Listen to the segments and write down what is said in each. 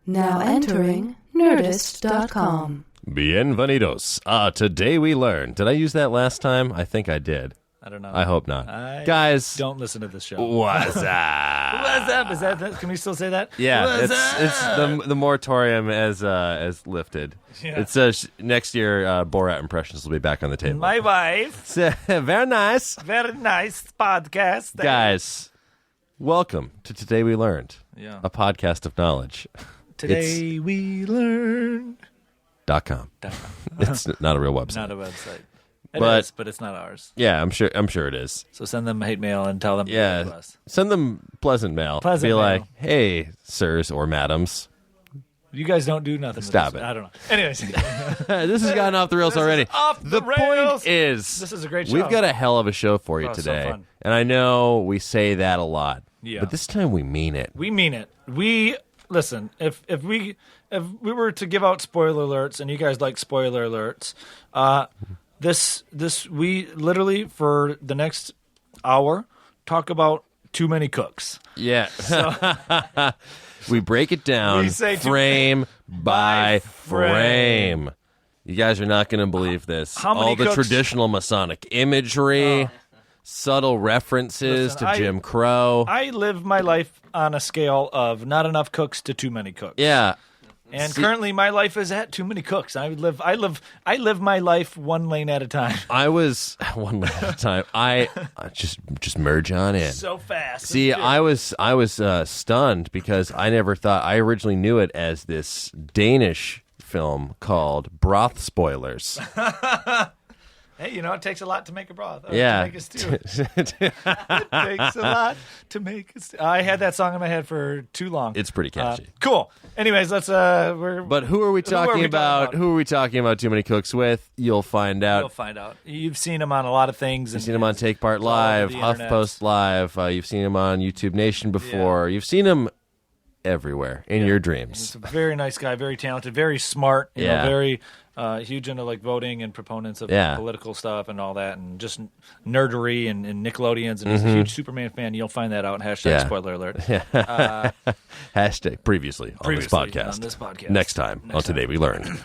Now entering Nerdist.com. Bienvenidos. Today we learned. Did I use that last time? I think I did. I don't know. I hope not. Guys, don't listen to this show. What's up? What's up? Is that? Can we still say that? Yeah, What's it's the moratorium as lifted. Yeah. It's next year. Borat impressions will be back on the table. My wife. Very nice. Very nice podcast. Guys, welcome to Today We Learned. Yeah. A podcast of knowledge. Today we learned. .com. It's not a real website. Not a website. But it's not ours. Yeah, I'm sure it is. So send them hate mail and tell them. Yeah, to us. Send them pleasant mail. Pleasant Be mail. like, hey, sirs or madams. You guys don't do nothing. Stop with this. it. I don't know. Anyways, this has gotten off the rails already. Off the rails. Point is, this is a great show. We've got a hell of a show for you so today, fun. and I know we say that a lot. Yeah. But this time we mean it. We mean it. We listen. If we were to give out spoiler alerts, and you guys like spoiler alerts, this we literally for the next hour talk about too many cooks. Yeah. So, we break it down We say frame by frame. frame. You guys are not going to believe this. How many All the cooks- traditional Masonic imagery, subtle references Listen, to Jim Crow. I live my life on a scale of not enough cooks to too many cooks. Yeah. And currently, my life is at too many cooks. I live my life one lane at a time. I was one lane at a time. I just merge on in. So fast. See, I was stunned because I never thought. I originally knew it as this Danish film called Broth Spoilers. Hey, it takes a lot to make a broth. Yeah. To make a stew. It takes a lot to make a stew. I had that song in my head for too long. It's pretty catchy. Cool. Anyways, let's. But who are we talking about? Who are we talking about? Too many cooks with? You'll find out. You'll find out. You've seen him on a lot of things. You've seen him on TakePart Live, HuffPost Live. You've seen him on YouTube Nation before. Yeah. You've seen him everywhere in your dreams. He's a very nice guy, very talented, very smart. You know, very huge into voting and proponents of political stuff and all that, and just nerdery and Nickelodeons. And he's a huge Superman fan. You'll find that out. Spoiler alert. Hashtag previously on this podcast. Next time on Today We Learned.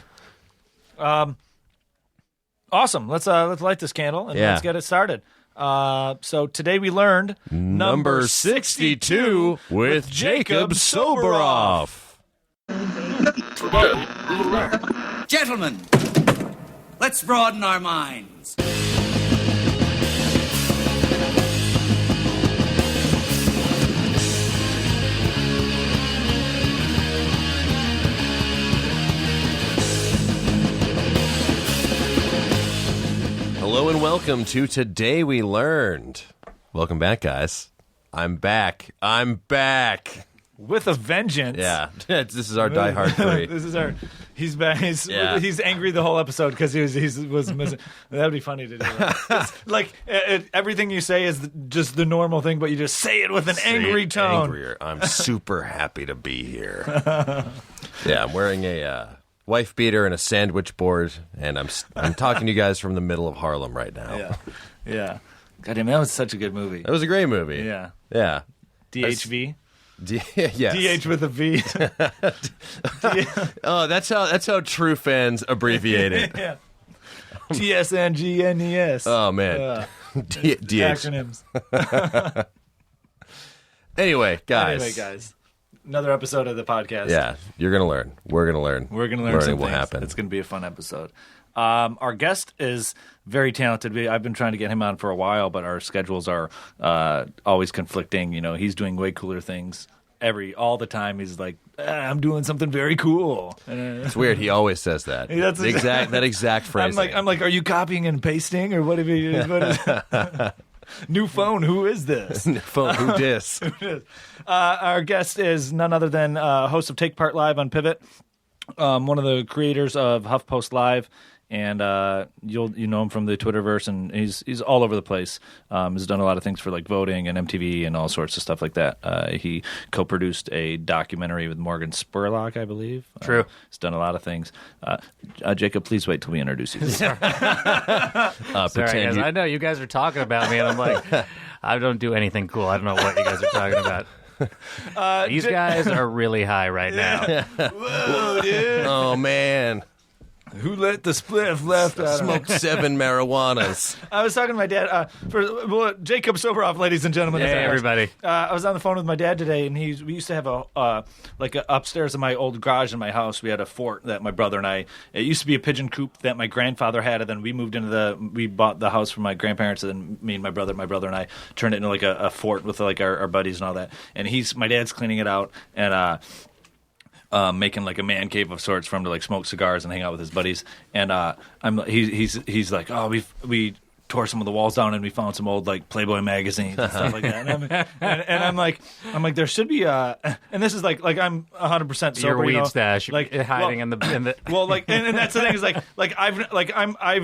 Awesome. Let's light this candle and let's get it started. So today we learned number 62 with Jacob Soboroff. Today we learned. Gentlemen, let's broaden our minds. Hello and welcome to Today We Learned. Welcome back, guys. I'm back. with a vengeance. Yeah, this is our Die Hard 3. This is our. He's back. He's angry the whole episode because he was missing. That'd be funny to do. Like everything you say is just the normal thing, but you just say it with an angry tone. Angrier. I'm super happy to be here. Yeah, I'm wearing a wife beater and a sandwich board, and I'm talking to you guys from the middle of Harlem right now. Yeah. God damn, that was such a good movie. That was a great movie. Yeah. DHV. Yes. DH with a V. Oh, that's how true fans abbreviate it. Yeah. TSNGNES. Oh man. DH. Acronyms. Anyway, guys. Another episode of the podcast. Yeah, you're gonna learn. We're gonna learn. Learning will things. happen. It's gonna be a fun episode. Our guest is very talented. I've been trying to get him on for a while, but our schedules are always conflicting. You know, he's doing way cooler things all the time. He's like, I'm doing something very cool. It's weird. He always says that. That's that exact phrase. I'm like, are you copying and pasting or what? What is new phone? Who is this? New phone? Who dis? Our guest is none other than host of TakePart Live on Pivot, one of the creators of HuffPost Live. And you know him from the Twitterverse, and he's all over the place. He's done a lot of things for like voting and MTV and all sorts of stuff like that. He co-produced a documentary with Morgan Spurlock, I believe. True. He's done a lot of things. Jacob, please wait till we introduce you. Sorry, guys. I know you guys are talking about me, and I'm like, I don't do anything cool. I don't know what you guys are talking about. These guys are really high right now. Whoa, dude. Oh, man. Who let the spliff left out? Smoked 7 marijuanas. I was talking to my dad. Jacob Soboroff, ladies and gentlemen. Hey, everybody. I was on the phone with my dad today, and we used to have a upstairs in my old garage in my house. We had a fort that my brother and I. It used to be a pigeon coop that my grandfather had, and then we bought the house from my grandparents, and then me and my brother and I turned it into like a fort with like our buddies and all that. And my dad's cleaning it out, and making like a man cave of sorts for him to like smoke cigars and hang out with his buddies. And he's like, oh, we tore some of the walls down and we found some old like Playboy magazines and stuff like that. And I'm like, there should be and this is like I'm 100% sober. Your weed you know? stash, like hiding in the. Well, like, and that's the thing is I've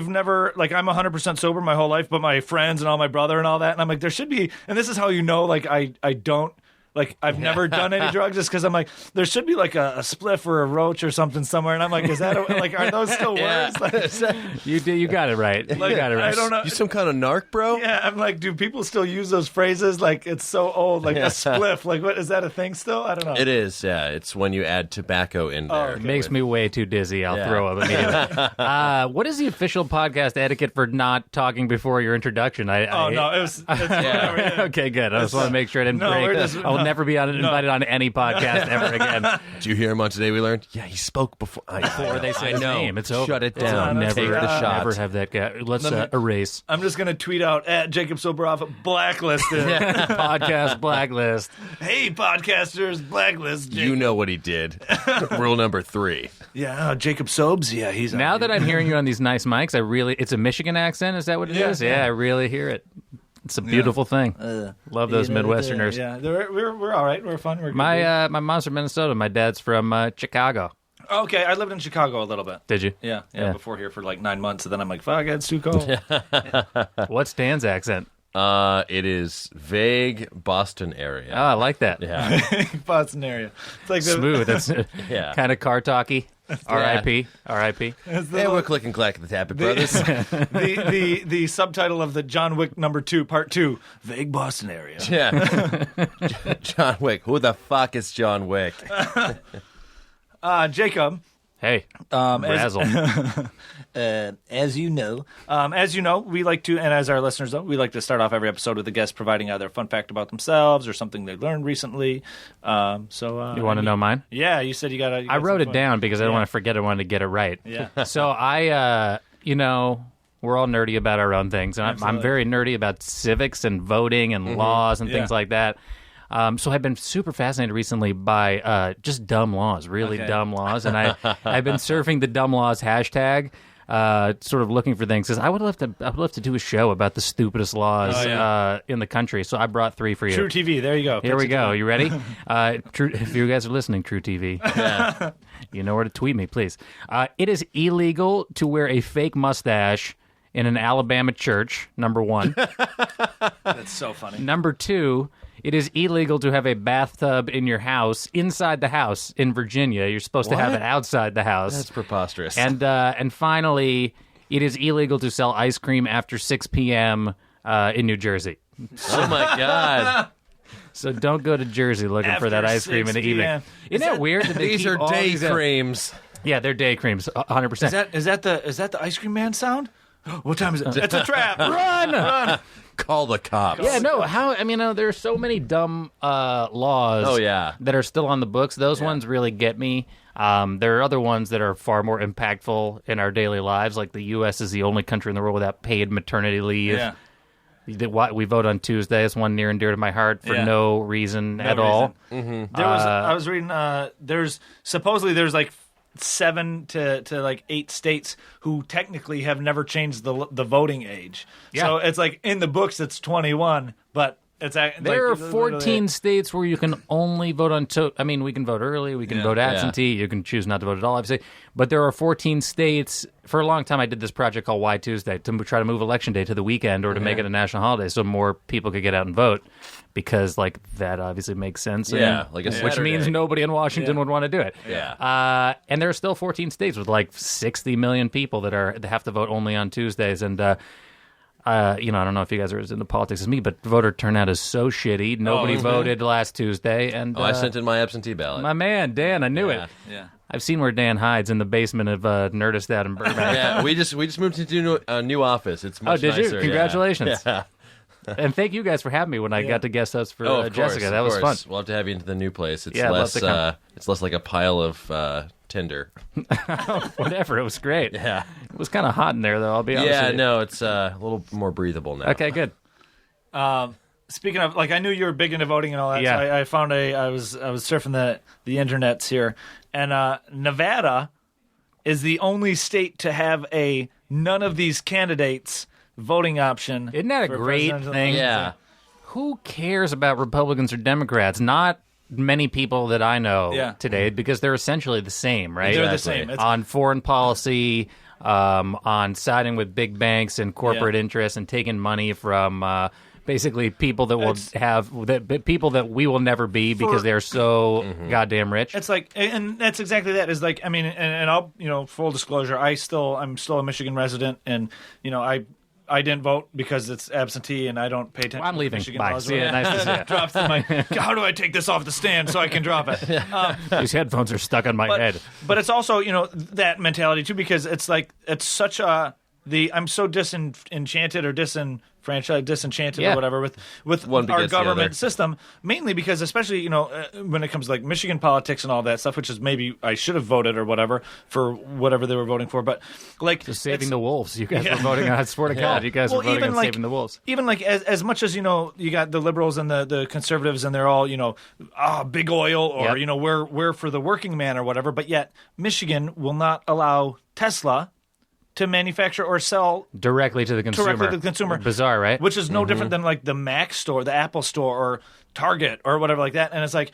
never like I'm 100% sober my whole life, but my friends and all my brother and all that, and I'm like, there should be, and this is how you know, like I don't. Like, I've never done any drugs just because I'm like, there should be like a spliff or a roach or something somewhere. And I'm like, are those still words? Like, You got it right. You got it right. I don't know. You some kind of narc, bro? Yeah, I'm like, do people still use those phrases? Like, it's so old. Like, a spliff. Like, what is that a thing still? I don't know. It is, yeah. It's when you add tobacco in there. It makes me way too dizzy. I'll throw up immediately. What is the official podcast etiquette for not talking before your introduction? No, it's whatever. Okay, good. I just want to make sure I didn't break. I'll never be invited on any podcast ever again. Did you hear him on Today We Learned? Yeah, he spoke before They say his name. It's over. Shut it down. Never, Take the shot. Never have that guy. Let's erase. I'm just going to tweet out at Jacob Soboroff, blacklisted. Podcast blacklist. Hey, podcasters, blacklist. You know what he did. Rule number 3. Yeah, Jacob Sobes. Yeah, he's Now that I'm hearing you on these nice mics, it's a Michigan accent. Is that what it is? Yeah, I really hear it. It's a beautiful thing. Love those Midwesterners. Yeah, we're all right. We're fun. We're good. My mom's from Minnesota. My dad's from Chicago. Okay, I lived in Chicago a little bit. Did you? Yeah, before here for like 9 months, and then I'm like, fuck, it's too cold. What's Dan's accent? It is vague Boston area. Oh, I like that. Yeah. Boston area. It's like Smooth. That's kind of car talky. R.I.P. R.I.P. Hey, we're clicking clack at the Tappet Brothers. The subtitle of the John Wick #2 Part 2: Vague Boston Area. Yeah. John Wick. Who the fuck is John Wick? Jacob. Hey, Razzle. As you know, we like to, and as our listeners know, we like to start off every episode with a guest providing either a fun fact about themselves or something they learned recently. You want to know mine? Yeah, you said you got. I wrote it down because I don't want to forget. I wanted to get it right. Yeah. So we're all nerdy about our own things, and I'm very nerdy about civics and voting and laws and things like that. So I've been super fascinated recently by just dumb laws, really dumb laws, and I've been surfing the dumb laws hashtag, sort of looking for things. Because I would love to do a show about the stupidest laws in the country. So I brought 3 for you. True TV. There you go. Here we go. You ready? If you guys are listening, True TV, you know where to tweet me, please. It is illegal to wear a fake mustache in an Alabama church. Number 1. That's so funny. Number 2. It is illegal to have a bathtub in your house, inside the house in Virginia. You're supposed to have it outside the house. That's preposterous. And finally, it is illegal to sell ice cream after 6 p.m. In New Jersey. Oh, my God. So don't go to Jersey looking for that ice cream in the evening. Isn't that weird? That These are day creams. Yeah, they're day creams, 100%. Is that the ice cream man sound? What time is it? It's a trap. Run! Call the cops. Yeah, no. There are so many dumb laws. Oh, yeah. That are still on the books. Those ones really get me. There are other ones that are far more impactful in our daily lives. Like the U.S. is the only country in the world without paid maternity leave. Yeah. We vote on Tuesday. It's one near and dear to my heart for no reason at all. Mm-hmm. I was reading. There's like 7 to like 8 states who technically have never changed the voting age. Yeah. So it's like in the books it's 21, but there are 14 states where you can only vote on. We can vote early, we can vote absentee, you can choose not to vote at all, obviously. But there are 14 states. For a long time, I did this project called Why Tuesday to try to move Election Day to the weekend or to make it a national holiday so more people could get out and vote. Because that obviously makes sense. Yeah, like a Saturday. Which means nobody in Washington would want to do it. Yeah. And there are still 14 states with like 60 million people that have to vote only on Tuesdays. And I don't know if you guys are as into politics as me, but voter turnout is so shitty. Nobody voted last Tuesday, and I sent in my absentee ballot. my man Dan, I knew it. Yeah. I've seen where Dan hides in the basement of Nerdist out in Burbank. Yeah, we just moved into a new office. It's much did nicer. you? Congratulations! Yeah. And thank you guys for having me when I got to guest host for Of Jessica. course, That of was course. fun. We'll have to have you into the new place. It's Yeah, I'd love less to come. it's less like a pile of tinder. Whatever, it was great. Yeah. It was kind of hot in there, though. I'll be honest. Yeah, with you. no, it's a little more breathable now. Okay, good. Speaking of, I knew you were big into voting and all that. Yeah. So I found I was surfing the internets here, and Nevada is the only state to have a none of these candidates voting option. Isn't that a for great presidential thing? election. Yeah. Who cares about Republicans or Democrats? Not many people that I know today, because they're essentially the same, right? They're the Exactly. same. It's, On foreign policy, on siding with big banks and corporate interests, and taking money from basically people that will people that we will never be because they're so goddamn rich. It's like, and that's exactly that. Is like, I mean, and I'll, full disclosure, I'm still a Michigan resident, and I didn't vote because it's absentee, and I don't pay attention. I'm to leaving. Michigan Bye. laws. See you. Nice to see you. Drops the mic. How do I take this off the stand so I can drop it? These headphones are stuck on my head. But it's also, that mentality too, because it's like, it's such I'm so disenchanted or disenchanted Yeah. or whatever with One our begets the other. government system, mainly because, especially, when it comes to like Michigan politics and all that stuff, which is maybe I should have voted or whatever for whatever they were voting for, but like Just saving it's- the wolves. You guys were voting on. I swear to God, you guys were voting on saving the wolves. Even like as much as you got the liberals and the conservatives, and they're all big oil, or Yep. we're for the working man or whatever, but yet Michigan will not allow Tesla to manufacture or sell Directly to the consumer. Bizarre, right? which is no different than like the Mac store, the Apple store, or Target or whatever like that. And it's like,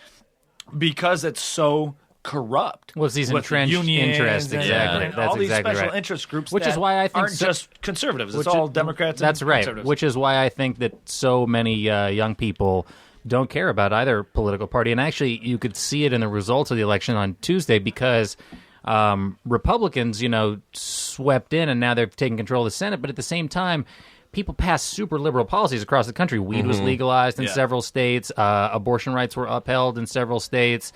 because it's so corrupt. Well, it's these with entrenched unions interests, and- exactly. and That's all these exactly special right. interest groups, Which is that why I think aren't just conservatives. It's all Democrats. That's and right. conservatives. Which is why I think that so many young people don't care about either political party. And actually, you could see it in the results of the election on Tuesday, because Republicans, swept in, and now they're taking control of the Senate. But at the same time, people passed super liberal policies across the country. Weed was legalized in several states. Abortion rights were upheld in several states.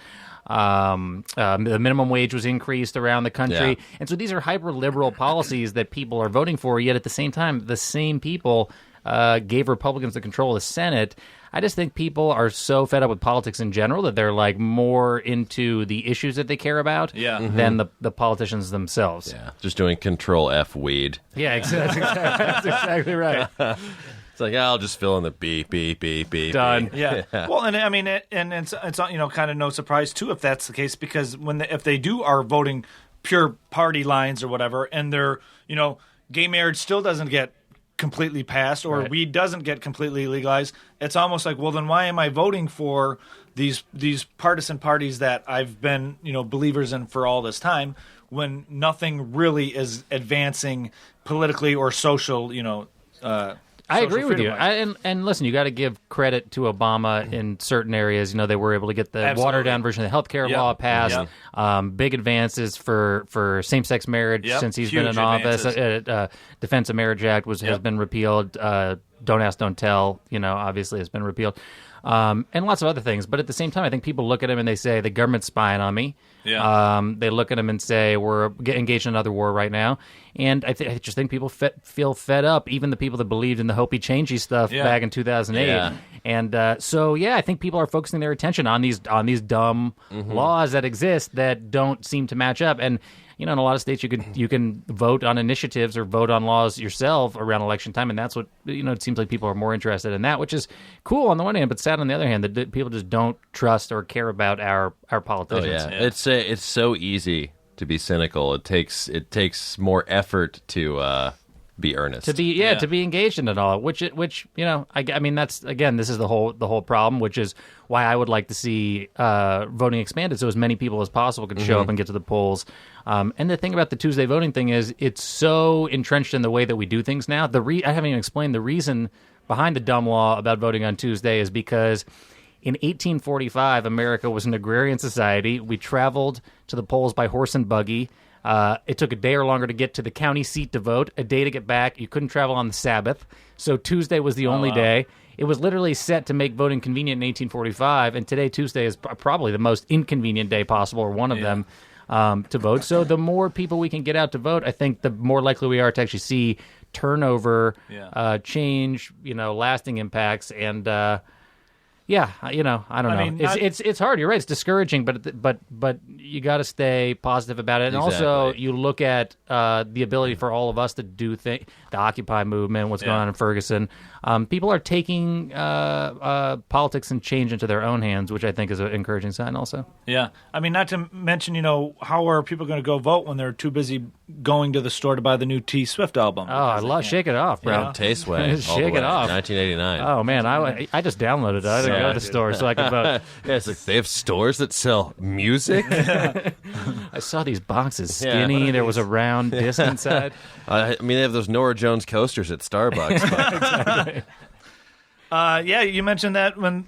The minimum wage was increased around the country. Yeah. And so these are hyper liberal policies that people are voting for. Yet at the same time, the same people gave Republicans the control of the Senate. I just think people are so fed up with politics in general that they're like more into the issues that they care about than the politicians themselves. Yeah, just doing Control F weed. Yeah, exactly. That's exactly right. It's like, I'll just fill in the beep, beep, beep, beep. Done. beep. Yeah. Well, and I mean, it's kind of no surprise too if that's the case, because if they are voting pure party lines or whatever, and they're gay marriage still doesn't get completely passed, or weed doesn't get completely legalized, it's almost like, well, then why am I voting for these partisan parties that I've been believers in for all this time, when nothing really is advancing politically or social I agree with you. And listen, you got to give credit to Obama in certain areas. They were able to get the watered-down version of the healthcare law passed. Big advances for same-sex marriage since he's been in office. Defense of Marriage Act has been repealed. Don't Ask, Don't Tell, obviously has been repealed. And lots of other things. But at the same time, I think people look at him and they say, the government's spying on me. Yeah. They look at him and say, we're engaged in another war right now. And I just think people feel fed up, even the people that believed in the Hopi Changey stuff back in 2008. Yeah. And I think people are focusing their attention on these dumb laws that exist that don't seem to match up. And in a lot of states, you can vote on initiatives or vote on laws yourself around election time, and that's what it seems like people are more interested in that, which is cool on the one hand, but sad on the other hand that people just don't trust or care about our politicians. Oh, yeah. It's so easy to be cynical. It takes more effort to be earnest. To be engaged in it all, which I mean that's, again, this is the whole problem, which is why I would like to see voting expanded so as many people as possible could show up and get to the polls. And the thing about the Tuesday voting thing is it's so entrenched in the way that we do things now. I haven't even explained the reason behind the dumb law about voting on Tuesday is because in 1845, America was an agrarian society. We traveled to the polls by horse and buggy. It took a day or longer to get to the county seat to vote, a day to get back. You couldn't travel on the Sabbath, so Tuesday was the only day. It was literally set to make voting convenient in 1845, and today, Tuesday, is probably the most inconvenient day possible, or one of them, to vote. So the more people we can get out to vote, I think the more likely we are to actually see turnover, change, lasting impacts, and I don't know. It's hard. You're right. It's discouraging, but you got to stay positive about it. And also, you look at the ability for all of us to do things. The Occupy movement, what's going on in Ferguson. People are taking politics and change into their own hands, which I think is an encouraging sign. Also, yeah. I mean, not to mention, how are people going to go vote when they're too busy going to the store to buy the new T Swift album? Oh, I love Shake It Off, bro. Tasteway. Shake It Off. 1989. Oh man, I just downloaded it. I didn't go to the store so I could vote. It's like they have stores that sell music. I saw these boxes, skinny. There was a round disc inside. I mean, they have those Nora Jones coasters at Starbucks. Exactly. You mentioned that when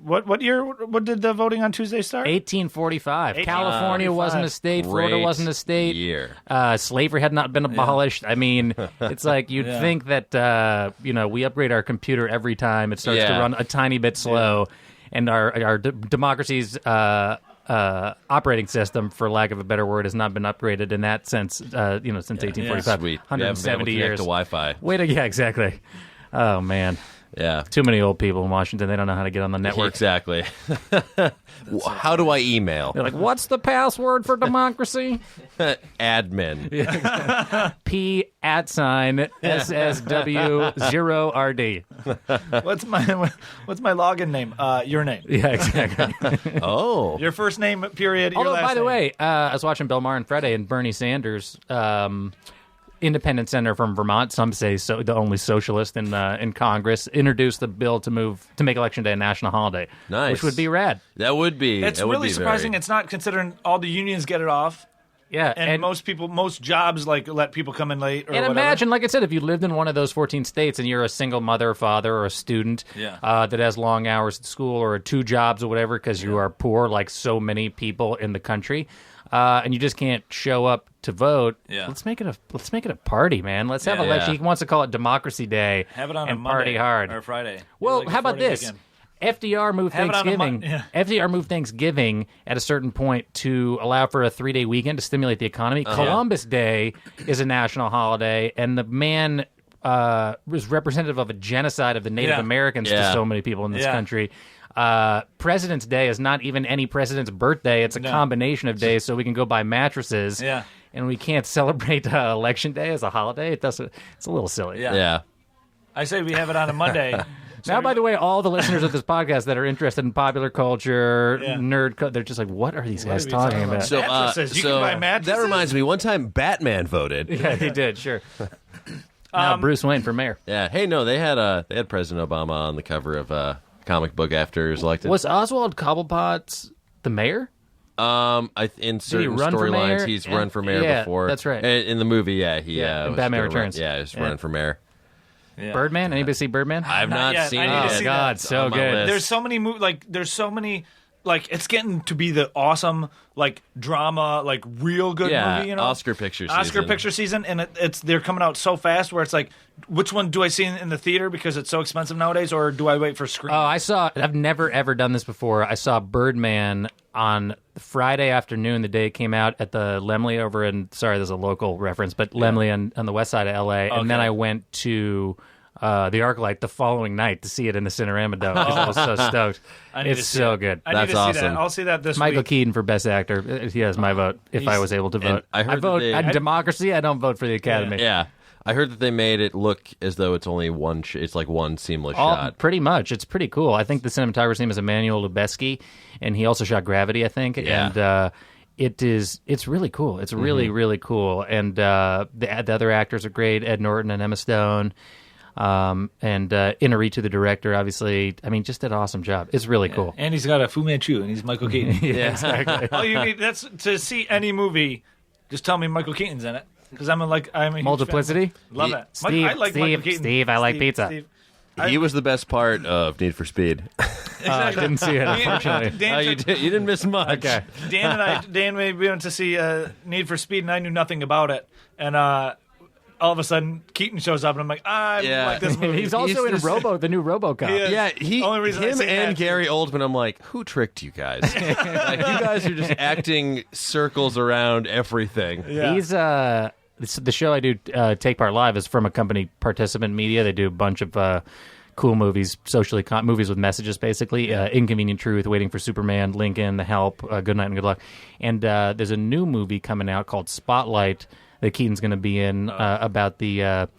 what year? What did the voting on Tuesday start? 1845. California wasn't a state. Florida wasn't a state. Year. Slavery had not been abolished. I mean, it's like you'd think that we upgrade our computer every time it starts to run a tiny bit slow, and our democracy's operating system, for lack of a better word, has not been upgraded in that sense. Since 1845, Sweet. 170 years. To Wi-Fi. Exactly. Oh man. Yeah. Too many old people in Washington. They don't know how to get on the network. Exactly. How do I email? They're like, what's the password for democracy? Admin. P@SSW0RD. What's my login name? Your name. Yeah, exactly. Oh. Your first name, period. Although, your last by the name. way, I was watching Bill Maher and Friday, and Bernie Sanders, independent senator from Vermont, some say the only socialist in Congress, introduced the bill to make Election Day a national holiday. Nice. Which would be rad. That would be. It's really surprising. It's not, considering all the unions get it off. Yeah, and most jobs let people come in late or and whatever. imagine, like I said, if you lived in one of those 14 states and you're a single mother or father or a student that has long hours at school or 2 jobs or whatever because you are poor, like so many people in the country, and you just can't show up to vote. Let's make it a party, man. Let's have election. He wants to call it Democracy Day. Have it on and a Monday party hard or Friday. Well, how about this? Weekend. FDR moved Thanksgiving. FDR moved Thanksgiving at a certain point to allow for a 3-day weekend to stimulate the economy. Columbus Day is a national holiday, and the man was representative of a genocide of the Native Americans to so many people in this country. President's Day is not even any president's birthday. It's a combination of days, so we can go buy mattresses. Yeah. And we can't celebrate Election Day as a holiday. It's a little silly. Yeah. I say we have it on a Monday. Now, by the way, all the listeners of this podcast that are interested in popular culture, they're just like, what are these guys talking about? So, mattresses. You can buy mattresses? That reminds me, one time Batman voted. Yeah, he did, sure. Now Bruce Wayne for mayor. Yeah. Hey, no, they had President Obama on the cover of comic book after he was elected. Was Oswald Cobblepot the mayor? In certain storylines, he's run for mayor before. That's right. In the movie, he in Batman Returns. He was running for mayor. Yeah. Birdman? Anybody see Birdman? I've not seen it. I need to see God, that. so good. There's so many it's getting to be the awesome drama, real good movie, Oscar picture season, and they're coming out so fast where it's like, which one do I see in the theater because it's so expensive nowadays, or do I wait for Screen? I've never ever done this before. I saw Birdman on Friday afternoon, the day it came out, at the Laemmle over in, sorry, there's a local reference, but Laemmle on the west side of LA, and then I went to the ArcLight the following night to see it in the Cinerama Dome because I was so stoked. It's so good. That's awesome. I'll see that this Michael week. Keaton for Best Actor. He has my vote if I was able to vote. I vote on democracy. I don't vote for the Academy. Yeah. I heard that they made it look as though it's only one. It's like one seamless shot. Pretty much. It's pretty cool. I think the cinematographer's name is Emmanuel Lubezki, and he also shot Gravity, I think. Yeah. And it's really cool. It's really, really cool. And the other actors are great. Ed Norton and Emma Stone. And Inarritu, the director, obviously, just did an awesome job. It's really cool. And he's got a Fu Manchu, and he's Michael Keaton. Yeah, exactly. All you need, that's to see any movie, just tell me Michael Keaton's in it. Because I'm a huge Multiplicity? fan. Love it. Steve, I like Michael Keaton. Steve, I like pizza. Steve. He was the best part of Need for Speed. I didn't see it, unfortunately. You didn't miss much. Okay. Dan we went to see Need for Speed, and I knew nothing about it. And all of a sudden, Keaton shows up, and I'm like, I like this movie. He's also in the new RoboCop. Yeah, him and Gary Oldman. I'm like, who tricked you guys? Like, you guys are just acting circles around everything. Yeah. He's the show I do, Take Part Live, is from a company, Participant Media. They do a bunch of cool movies, movies with messages, basically. Inconvenient Truth, Waiting for Superman, Lincoln, The Help, Good Night and Good Luck. And there's a new movie coming out called Spotlight that Keaton's going to be in about the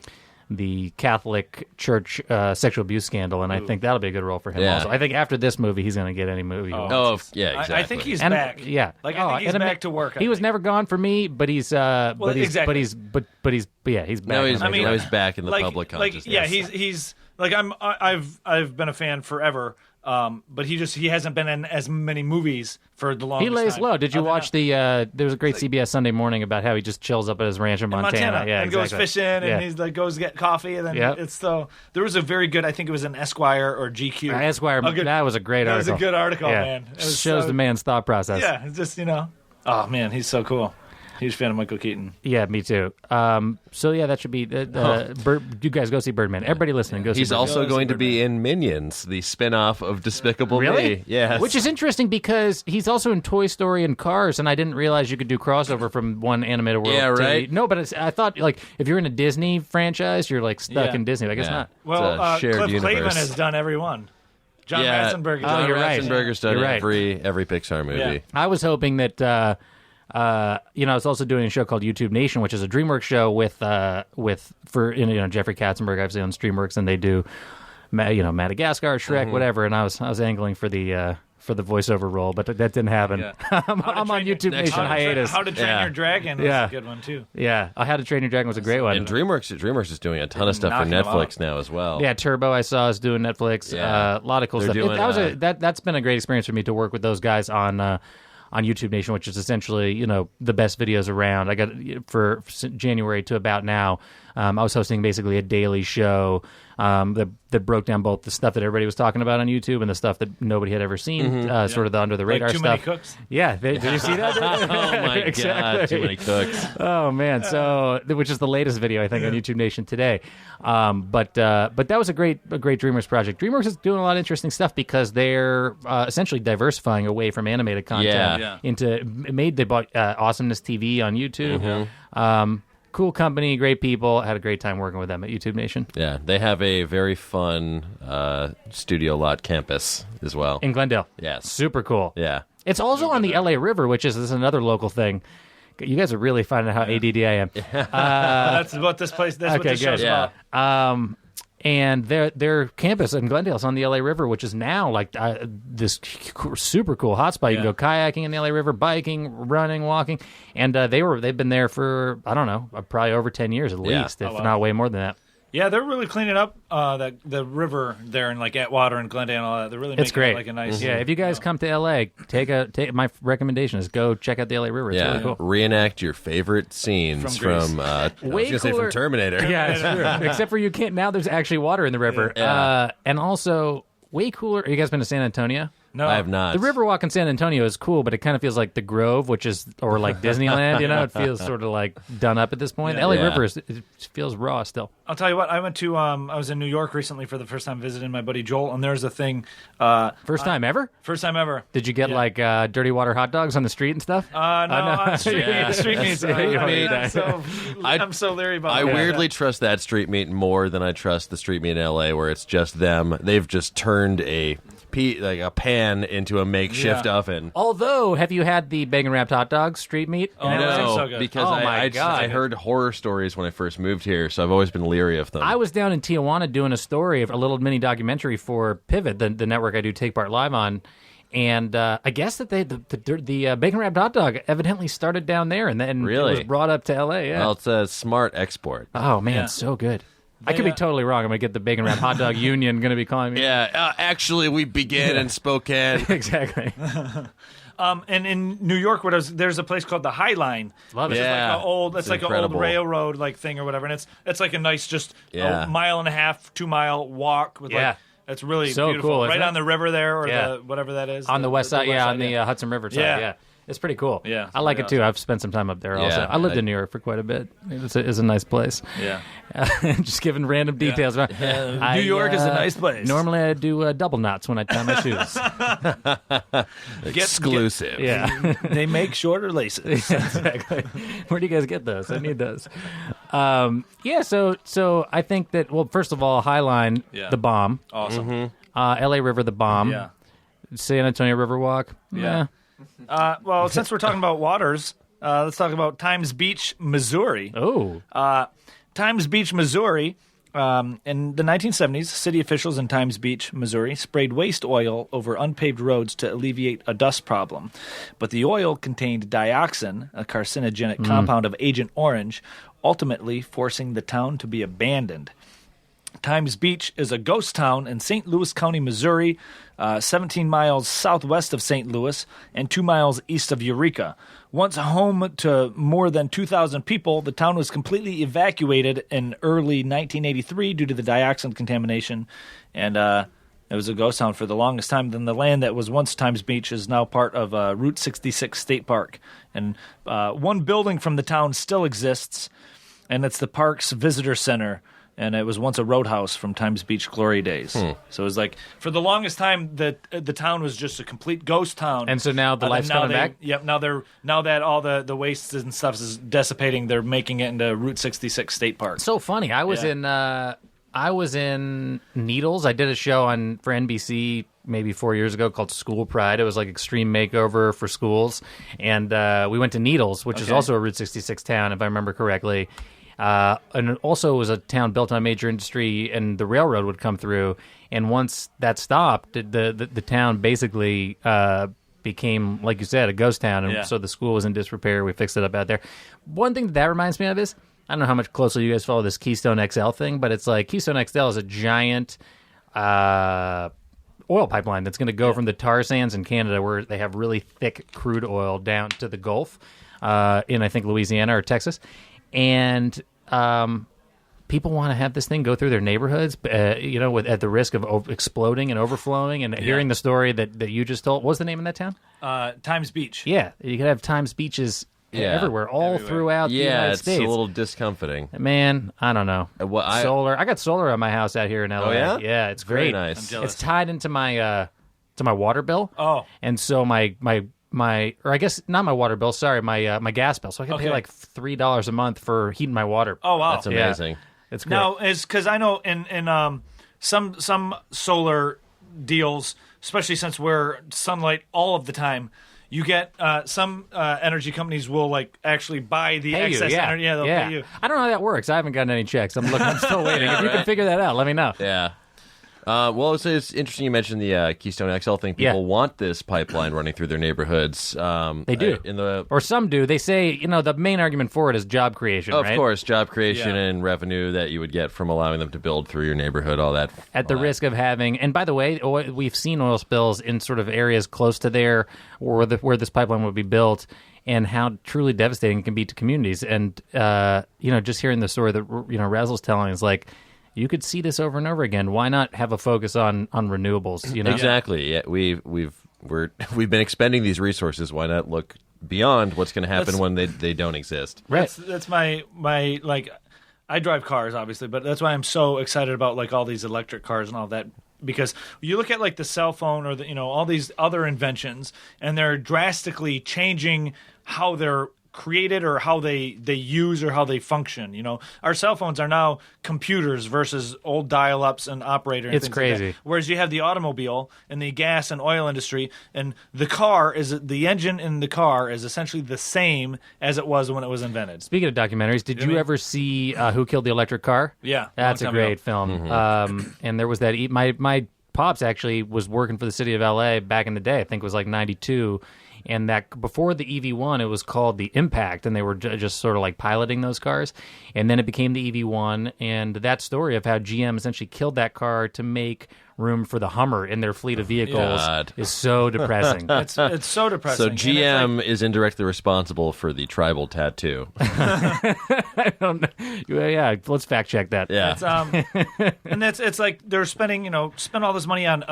Catholic Church sexual abuse scandal, and I think that'll be a good role for him. Yeah. Also, I think after this movie, he's going to get any movie. He wants. Yeah, exactly. I think he's back. Yeah, I think he's back to work. He was never gone for me, but he's exactly. he's back. Now he's back in the public consciousness. He's like I've been a fan forever. But he hasn't been in as many movies for the longest time. He lays low. Did you watch there was a great CBS Sunday Morning about how he just chills up at his ranch in Montana. Yeah, and goes fishing, and he's like goes get coffee, and then there was a very good, I think it was an Esquire or GQ. Esquire, that was a great article. That was a good article, man. It shows the man's thought process. Yeah, it's just oh man, he's so cool. Huge fan of Michael Keaton. Yeah, me too. So that should be. You guys go see Birdman. Everybody listening, go see. He's also going to be in Minions, the spin-off of Despicable Me. Yes. Which is interesting because he's also in Toy Story and Cars, and I didn't realize you could do crossover from one animated world. Yeah, right. No, but I thought if you're in a Disney franchise, you're stuck in Disney. I guess not. Well, shared Cliff universe. Clavin has done every one. John Ratzenberger. John you're right. Ratzenberger's done every Pixar movie. Yeah. I was hoping that. I was also doing a show called YouTube Nation, which is a DreamWorks show with Jeffrey Katzenberg, obviously on DreamWorks, and they do, Madagascar, Shrek, whatever. And I was angling for the voiceover role, but that didn't happen. Yeah. I'm on YouTube Nation hiatus. How to Train Your Dragon was a good one too. Yeah, How to Train Your Dragon was a great one. And DreamWorks is doing a ton of stuff for Netflix now as well. Yeah, Turbo I saw is doing Netflix. Yeah. A lot of cool stuff. That's been a great experience for me to work with those guys on YouTube Nation, which is essentially, the best videos around. I got for January to about now. I was hosting basically a daily show that broke down both the stuff that everybody was talking about on YouTube and the stuff that nobody had ever seen, sort of the under the radar too stuff. Many cooks. Yeah, did you see that? Oh my god, Too Many Cooks. Oh man, which is the latest video I think on YouTube Nation today. But that was a great DreamWorks project. DreamWorks is doing a lot of interesting stuff because they're essentially diversifying away from animated content they bought Awesomeness TV on YouTube. Cool company, great people. Had a great time working with them at YouTube Nation. Yeah, they have a very fun studio lot campus as well. In Glendale. Yes. Super cool. Yeah. It's also on the LA River, which is another local thing. You guys are really finding out how ADD I am. That's what this place, that's what this show's about. And their campus in Glendale is on the LA River, which is now this super cool hotspot. You can go kayaking in the LA River, biking, running, walking, and they've been there for I don't know, probably over 10 years at least, if not way more than that. Yeah, they're really cleaning up the river there in Atwater and Glendale and all that. They're really making it a nice. Yeah, if you guys come to LA, take my recommendation is go check out the LA River. It's really cool. Reenact your favorite scenes from from Terminator. Yeah, it's true. Except for you can't now. There's actually water in the river, and also way cooler. You guys been to San Antonio? No, I have not. The Riverwalk in San Antonio is cool, but it kind of feels like the Grove, or like Disneyland. It feels sort of like done up at this point. The LA River it feels raw still. I'll tell you what. I went to. I was in New York recently for the first time visiting my buddy Joel, and there's a thing. First time ever. First time ever. Did you get dirty water hot dogs on the street and stuff? No. Street meat. I'm so leery about. I weirdly trust that street meat more than I trust the street meat in LA, where it's just them. They've just turned a pan into a makeshift oven. Although, have you had the bacon wrapped hot dogs, street meat? Oh, no, so good. Because I heard horror stories when I first moved here, so I've always been leery of them. I was down in Tijuana doing a little mini documentary for Pivot, the network I do Take Part Live on, and I guess that the bacon wrapped hot dog evidently started down there, and then it was brought up to L.A. Yeah. Well, it's a smart export. Oh man, so good. I could be totally wrong. I'm going to get the Bacon Wrap Hot Dog Union going to be calling me. Yeah, actually, we began in Spokane. Exactly. And in New York, there's a place called the High Line. Love it. Which Yeah. is like an old railroad like thing or whatever, and it's like a nice just a mile and a half, 2 mile walk with like it's really So beautiful, cool, right isn't it? on the river there or Yeah. the whatever that is On the west side, on the Hudson River side, Yeah. It's pretty cool. Yeah, I like very it too. I've spent some time up there also. Yeah, I lived in New York for quite a bit. It's a nice place. Yeah. Just giving random details. New York is a nice place. Normally I do double knots when I tie my shoes. Exclusive. Yeah. They make shorter laces. Exactly. Where do you guys get those? I need those. So I think that, well, first of all, Highline, the bomb. Awesome. LA River, the bomb. Yeah. San Antonio Riverwalk. Yeah. Well, since we're talking about waters, let's talk about Times Beach, Missouri. Oh. Times Beach, Missouri. In the 1970s, city officials in Times Beach, Missouri, sprayed waste oil over unpaved roads to alleviate a dust problem. But the oil contained dioxin, a carcinogenic compound of Agent Orange, ultimately forcing the town to be abandoned. Times Beach is a ghost town in St. Louis County, Missouri, 17 miles southwest of St. Louis and 2 miles east of Eureka. Once home to more than 2,000 people, the town was completely evacuated in early 1983 due to the dioxin contamination, and it was a ghost town for the longest time. Then the land that was once Times Beach is now part of Route 66 State Park, and one building from the town still exists, and it's the park's visitor center. And it was once a roadhouse from Times Beach glory days. So it was like, for the longest time, the town was just a complete ghost town. And so now the life's coming back? Yep, now that all the waste and stuff is dissipating, they're making it into Route 66 State Park. So funny. I was in Needles. I did a show for NBC maybe 4 years ago called School Pride. It was like extreme makeover for schools. And we went to Needles, which is also a Route 66 town, if I remember correctly. And also it was a town built on a major industry, and the railroad would come through. And once that stopped, the town basically became, like you said, a ghost town. And so the school was in disrepair. We fixed it up out there. One thing that reminds me of is, I don't know how much closely you guys follow this Keystone XL thing, but it's like Keystone XL is a giant oil pipeline that's going to go from the tar sands in Canada, where they have really thick crude oil, down to the Gulf in, I think, Louisiana or Texas. And people want to have this thing go through their neighborhoods, at the risk of exploding and overflowing. And hearing the story that you just told, what's the name of that town? Times Beach. Yeah, you could have Times Beaches everywhere, throughout the United States. It's a little discomforting. Man, I don't know. Solar. I got solar on my house out here in LA. Oh, yeah? Yeah, it's Very great. nice. It's tied into my water bill. Oh. And so my or I guess not my water bill. Sorry, my gas bill. So I can pay like $3 a month for heating my water. Oh wow, That's amazing. It's great. Now, is because I know in some solar deals, especially since we're sunlight all of the time, you get some energy companies will like actually buy the Pay excess you, energy. Yeah, they'll pay you. I don't know how that works. I haven't gotten any checks. I'm still waiting. If you can figure that out, let me know. Yeah. Well, it's interesting you mentioned the Keystone XL thing. People want this pipeline running through their neighborhoods. They do. Or some do. They say, the main argument for it is job creation, Of right? course, job creation and revenue that you would get from allowing them to build through your neighborhood, all that. At the risk of having, and by the way, we've seen oil spills in sort of areas close to there where this pipeline would be built, and how truly devastating it can be to communities. And, just hearing the story that, Razzle's telling is like, you could see this over and over again. Why not have a focus on renewables? Exactly. Yeah, we've been expending these resources. Why not look beyond what's going to happen when they don't exist? Right. That's my like. I drive cars, obviously, but that's why I'm so excited about like all these electric cars and all that. Because you look at like the cell phone or all these other inventions, and they're drastically changing how they're created or how they use or how they function. Our cell phones are now computers versus old dial-ups and operator and it's things crazy. like that. Whereas you have the automobile and the gas and oil industry, and the engine in the car is essentially the same as it was when it was invented. Speaking of documentaries, did you ever see Who Killed the Electric Car? Yeah, That's a great film. Mm-hmm. And there was that. My pops actually was working for the city of LA back in the day. I think it was like 92. And that before the EV1, it was called the Impact, and they were just sort of like piloting those cars. And then it became the EV1, and that story of how GM essentially killed that car to make room for the Hummer in their fleet of vehicles God. is so depressing. It's so depressing. So And it's GM is indirectly responsible for the tribal tattoo. I don't know. Yeah, let's fact check that. Yeah. It's, and it's like they're spending, spend all this money on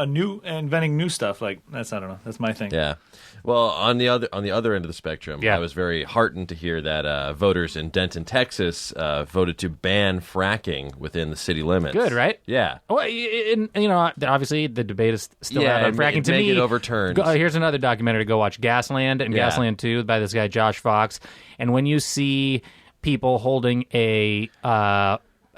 inventing new stuff. Like I don't know. That's my thing. Yeah. Well, on the other end of the spectrum, Yeah. I was very heartened to hear that voters in Denton, Texas, voted to ban fracking within the city limits. Good, right? Yeah. Well, obviously the debate is still Yeah, out on and fracking. To make me, it overturned. Here's another documentary to go watch: Gasland and Yeah. Gasland 2 by this guy Josh Fox. And when you see people holding a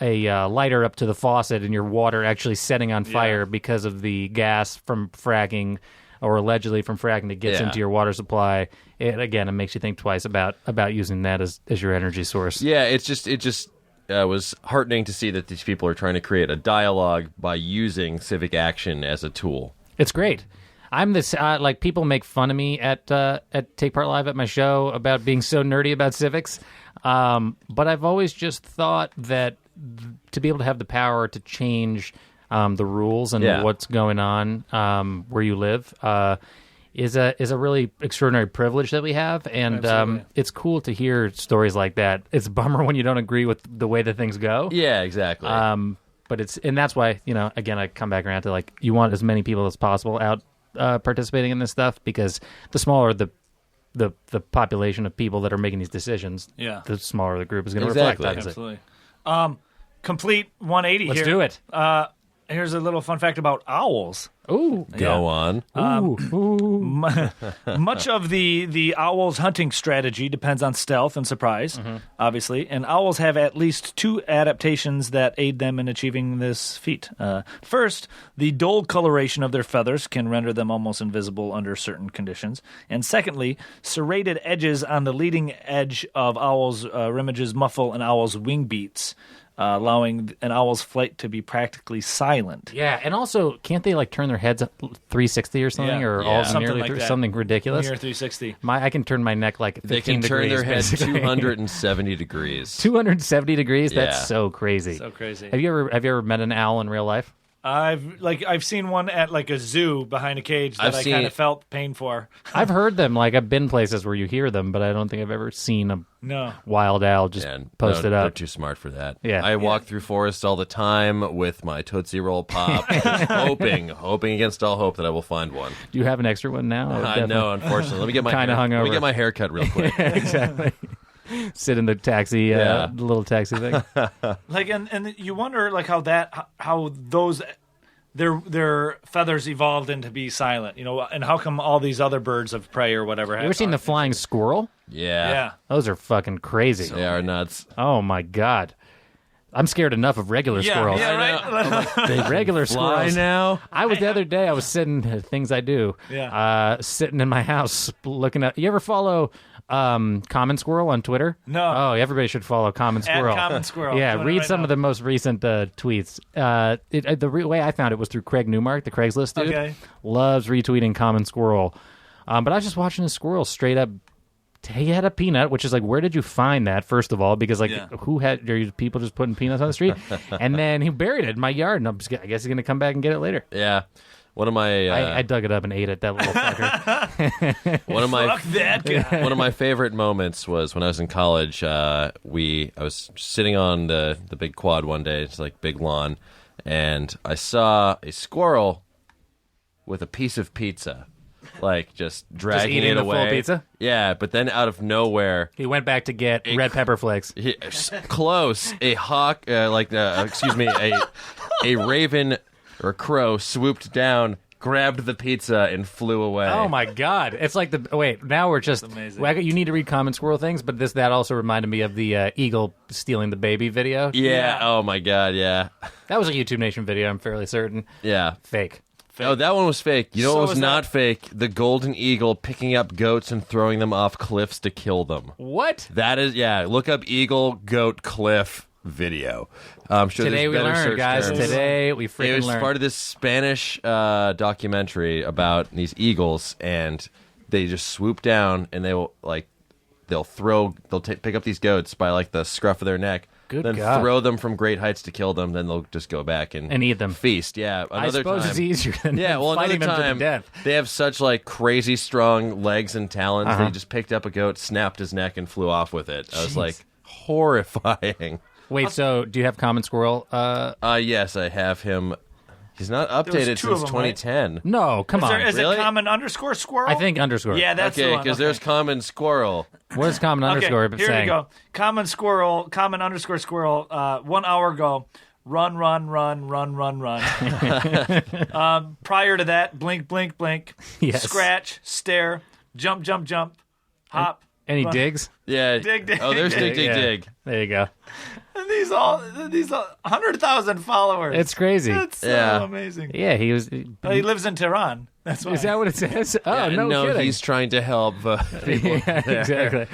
lighter up to the faucet and your water actually setting on fire because of the gas from fracking, or allegedly from fracking, that gets Yeah. into your water supply, it makes you think twice about using that as your energy source. Yeah, it just was heartening to see that these people are trying to create a dialogue by using civic action as a tool. It's great. I'm this people make fun of me at Take Part Live at my show about being so nerdy about civics, but I've always just thought that to be able to have the power to change the rules and what's going on where you live is a really extraordinary privilege that we have, and it's cool to hear stories like that. It's a bummer when you don't agree with the way that things go. Yeah, exactly. But that's why, again, I come back around to you want as many people as possible out participating in this stuff, because the smaller the population of people that are making these decisions, the smaller the group is going to Exactly. reflect. Obviously. Absolutely. Complete 180 Let's here. do it. Here's a little fun fact about owls. Ooh. Go on. Much of the owl's hunting strategy depends on stealth and surprise, obviously, and owls have at least two adaptations that aid them in achieving this feat. First, the dull coloration of their feathers can render them almost invisible under certain conditions, and secondly, serrated edges on the leading edge of owls' remiges muffle an owl's wing beats, allowing an owl's flight to be practically silent. Yeah, and also, can't they turn their heads 360 or something, or all Something nearly like that. something ridiculous? Near 360. I can turn my neck 15 They can degrees. turn their head basically. 270 degrees. 270 degrees. Yeah. That's so crazy. So crazy. Have you ever met an owl in real life? I've seen one at a zoo behind a cage that I kind of felt pain for. I've heard them. I've been places where you hear them, but I don't think I've ever seen a No. wild owl just posted They're up. too smart for that. Yeah. I walk through forests all the time with my Tootsie Roll Pop, hoping against all hope that I will find one. Do you have an extra one now? I know, unfortunately. Let me get my Kinda Let me hungover. get my hair cut real quick. Exactly. Sit in the taxi, the little taxi thing. And you wonder how those their feathers evolved into be silent, and how come all these other birds of prey or whatever. You ever seen the flying squirrel? Yeah. Yeah. Those are fucking crazy. They are nuts. Oh my god. I'm scared enough of regular squirrels. Yeah, right. Regular Fly squirrels. now. The other day I was sitting, things I do. Yeah. Sitting in my house looking at. You ever follow Common Squirrel on Twitter? No. Oh, everybody should follow Common Squirrel. Common Squirrel. Yeah, Doing it read right some now. of the most recent tweets. The way I found it was through Craig Newmark, the Craigslist dude. Okay. Loves retweeting Common Squirrel. But I was just watching the squirrel straight up. He had a peanut, which is where did you find that, first of all? Because, are you people just putting peanuts on the street? And then he buried it in my yard, and I guess he's going to come back and get it later. Yeah. One of my I dug it up and ate it, that little fucker. Fuck that guy. one of my favorite moments was when I was in college. I was sitting on the big quad one day. It's big lawn, and I saw a squirrel with a piece of pizza, just dragging eating it the away. full pizza? Yeah, but then out of nowhere, He went back to get red pepper flakes. close, a hawk, a raven or a crow swooped down, grabbed the pizza, and flew away. Oh my god! It's wait. Now we're just. amazing. You need to read Common Squirrel things, but that also reminded me of the eagle stealing the baby video. Yeah. Oh my god. Yeah. That was a YouTube Nation video. I'm fairly certain. Yeah. Fake. Oh, that one was fake. You know So what was was not that- fake? The golden eagle picking up goats and throwing them off cliffs to kill them. What? That is, look up eagle, goat, cliff video. I'm sure Today there's we better learned, search guys. terms. Today we It freaking was learned. part of this Spanish documentary about these eagles, and they just swoop down and they will they'll pick up these goats by the scruff of their neck, Good then God. throw them from great heights to kill them. Then they'll just go back and eat them. Feast. Yeah, I another suppose time, it's easier than another fighting them to time the death. they have such like crazy strong legs and talons that he just picked up a goat, snapped his neck, and flew off with it. I was like, horrifying. Wait, so do you have Common Squirrel? Yes, I have him. He's not updated two of since them, right? 2010. No, come on. Is Really? it common underscore squirrel? I think underscore. Yeah, that's the Okay, one. because there's common squirrel. What is common underscore here saying? we go. Common squirrel, common underscore squirrel. 1 hour ago, run. Prior to that, blink. Yes. Scratch, stare, jump, hop. Any run. digs? Yeah. Dig. Oh, there's dig. Yeah. There you go. And these 100,000 followers. It's crazy. It's so Yeah. amazing. Yeah, he was. He lives in Tehran. That's why. Is that what it says? Oh, no kidding. he's trying to help people. Yeah, exactly.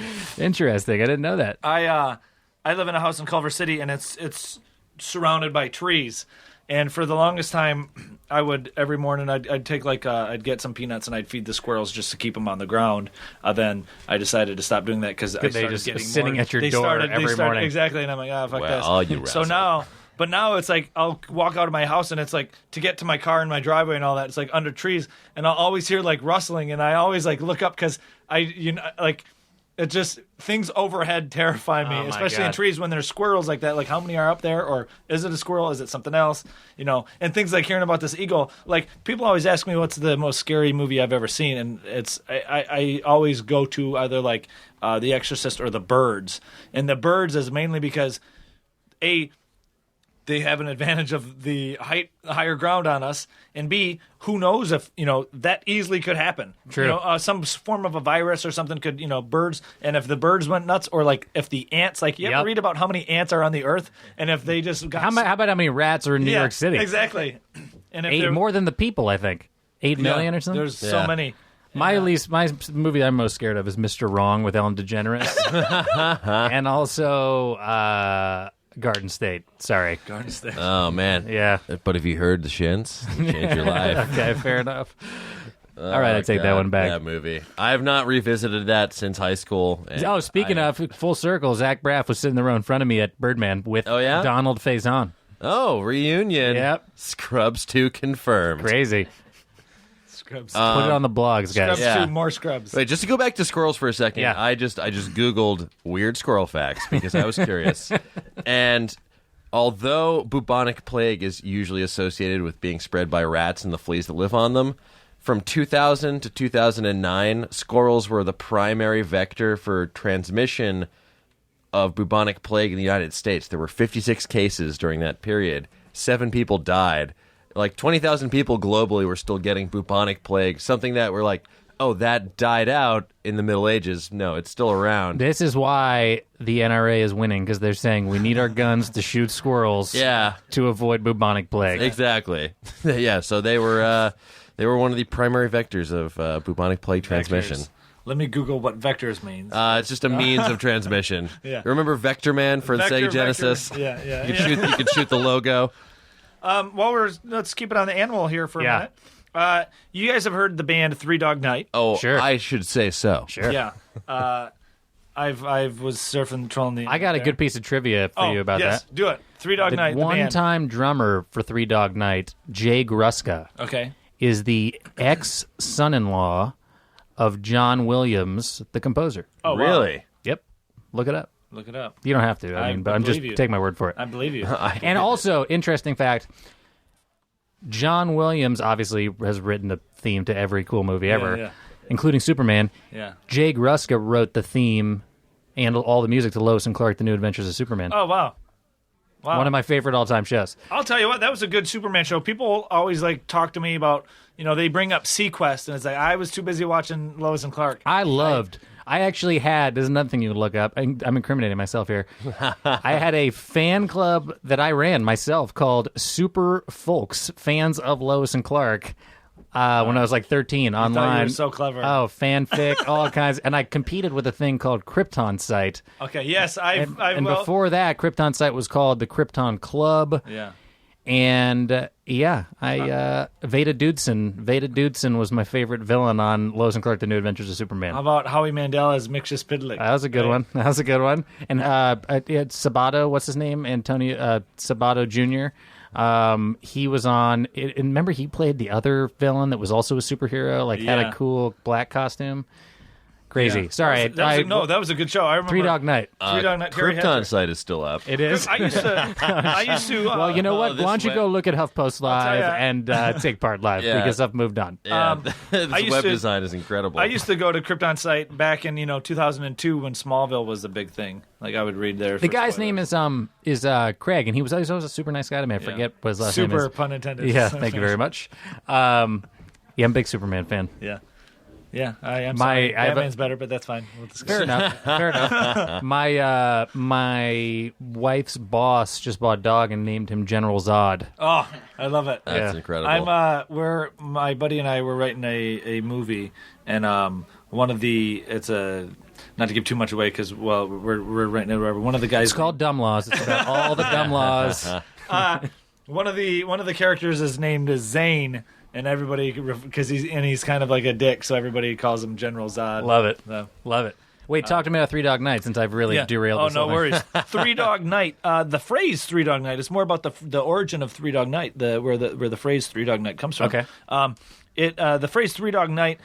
Interesting. I didn't know that. I live in a house in Culver City, and it's surrounded by trees. And for the longest time, I would every morning I'd take I'd get some peanuts and I'd feed the squirrels just to keep them on the ground. Then I decided to stop doing that because I They started just getting sitting more, at your they door started, every they started, morning. Exactly, and I'm like, fuck Well, this. you So rascal. now it's like I'll walk out of my house and it's like to get to my car and my driveway and all that. It's like under trees, and I'll always hear like rustling, and I always like look up because it just things overhead terrify me, Oh, my especially in God. trees when there's squirrels like that. Like how many are up there, or is it a squirrel? Is it something else? And things like hearing about this eagle. Like people always ask me what's the most scary movie I've ever seen, and I always go to either like The Exorcist or The Birds, and The Birds is mainly because they have an advantage of the higher ground on us, and B, who knows if that easily could happen. True. Some form of a virus or something could birds, and if the birds went nuts, or like if the ants, like you ever Yep. read about how many ants are on the earth, and if they just got How about how many rats are in New Yeah, York City? exactly, and if 8 they're- more than the people, I think. 8 million or something? There's Yeah. so many. My movie I'm most scared of is Mr. Wrong with Ellen DeGeneres. And also Garden State. Sorry. Garden State. Oh man. Yeah. But have you heard the Shins? They Change your life. Okay, fair enough. All right, I take that God, one back. That movie. I have not revisited that since high school. and Oh, speaking of full circle, Zach Braff was sitting in the row in front of me at Birdman with Oh, yeah? Donald Faison. Oh, reunion. Yep. Scrubs 2 confirmed. Crazy. Scrubs. Put it on the blogs, guys. Scrubs yeah. 2, more Scrubs. Wait, just to go back to squirrels for a second, Yeah. I just Googled weird squirrel facts because I was curious. And although bubonic plague is usually associated with being spread by rats and the fleas that live on them, from 2000 to 2009, squirrels were the primary vector for transmission of bubonic plague in the United States. There were 56 cases during that period. 7 people died. Like 20,000 people globally were still getting bubonic plague, something that we're like, oh, that died out in the Middle Ages. No, it's still around. This is why the NRA is winning, because they're saying we need our guns to shoot squirrels Yeah, to avoid bubonic plague. exactly. Yeah, so they were one of the primary vectors of bubonic plague transmission. Vectors. Let me Google what vectors means. It's just a means of transmission. Yeah. Remember Vector Man for the Vector, Sega Genesis? Vector. Yeah. You could shoot the logo. Let's keep it on the animal here for a Yeah. minute. You guys have heard the band Three Dog Night. Oh, Sure. I should say so. Sure. Yeah. I was surfing, trolling the. I got a there. good piece of trivia for you about yes, that. do it. Three Dog The Night. The band. one-time drummer for Three Dog Night, Jay Gruska, Okay. is the ex-son-in-law of John Williams, the composer. Oh, wow. Really? Yep. Look it up. Look it up. You don't have to. I mean, but I'm just believe you. take my word for it. I believe you. And also, interesting fact, John Williams obviously has written the theme to every cool movie ever, yeah. including Superman. Yeah. Jay Gruska wrote the theme and all the music to Lois and Clark: The New Adventures of Superman. Oh wow. Wow. One of my favorite all-time shows. I'll tell you what, that was a good Superman show. People always talk to me about, they bring up Sequest, and it's like I was too busy watching Lois and Clark. I actually had, this is another thing you would look up. I'm incriminating myself here. I had a fan club that I ran myself called Super Folks, Fans of Lois and Clark, when I was like 13 online. thought you were so clever. Oh, fanfic, all kinds. And I competed with a thing called Krypton Site. Okay, yes, And before that, Krypton Site was called the Krypton Club. Yeah. And Yeah, Veda Dudson was my favorite villain on Lois and Clark: The New Adventures of Superman. How about Howie Mandel as Mixus Pidlick? That was a good one. And Sabato, what's his name? Antonio Sabato Jr. He was on. And remember, he played the other villain that was also a superhero. Had a cool black costume. Crazy. Yeah. Sorry. That was a good show. I remember. Three Dog Night. Three Dog Night. Terry Krypton Hatcher. site is still up. It is. I used to. Well, you know what? this Why don't you go look at HuffPost Live ya. and TakePart Live because I've moved on. Yeah, this I used web to- design is incredible. I used to go to Krypton site back in 2002 when Smallville was the big thing. I would read there. The guy's name is Craig, and he was always a super nice guy to me. I forget what his last name super is. pun intended. Yeah, thank you very much. I'm a big Superman fan. Yeah. Yeah, I am. My- Sorry. I have a- Batman's better, but that's fine. We'll discuss Fair it. enough. Fair enough. My wife's boss just bought a dog and named him General Zod. Oh, I love it. That's Yeah. incredible. My buddy and I were writing a movie, and one of the not to give too much away because we're writing it. One of the guys It's called Dumb Laws. It's about all the dumb laws. one of the characters is named as Zane, and everybody because he's kind of like a dick, so everybody calls him General Zod. Love it. So. Love it. Wait, talk to me about Three Dog Night since I've really derailed Oh, this no whole thing. worries. Three Dog Night. The phrase Three Dog Night is more about the origin of Three Dog Night, where the phrase Three Dog Night comes from. Okay. The phrase Three Dog Night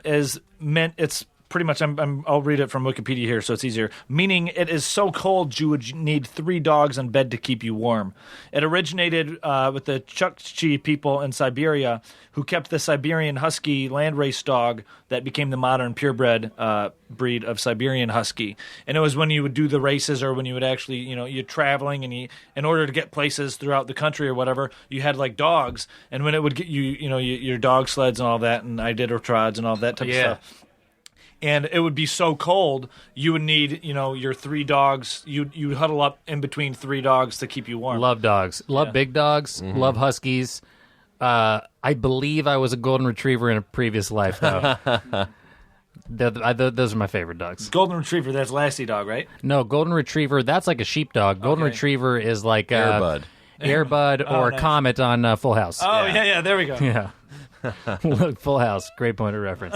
is meant. It's pretty much. I'll read it from Wikipedia here, so it's easier. Meaning, it is so cold you would need 3 dogs in bed to keep you warm. It originated with the Chukchi people in Siberia, who kept the Siberian Husky landrace dog that became the modern purebred breed of Siberian Husky. And it was when you would do the races, or when you would actually, you're traveling, and in order to get places throughout the country or whatever, you had like dogs. And when it would get your dog sleds and all that, and Idiotrods and all that type of stuff. And it would be so cold, you would need, your 3 dogs. You'd huddle up in between 3 dogs to keep you warm. Love dogs. Love big dogs. Love huskies. I believe I was a golden retriever in a previous life, though. Those are my favorite dogs. Golden Retriever, that's Lassie dog, right? No, golden retriever, that's like a sheepdog. Golden Okay. retriever is like Airbud. Airbud or nice. Comet on Full House. Oh, yeah, there we go. Yeah. Look, Full House. Great point of reference.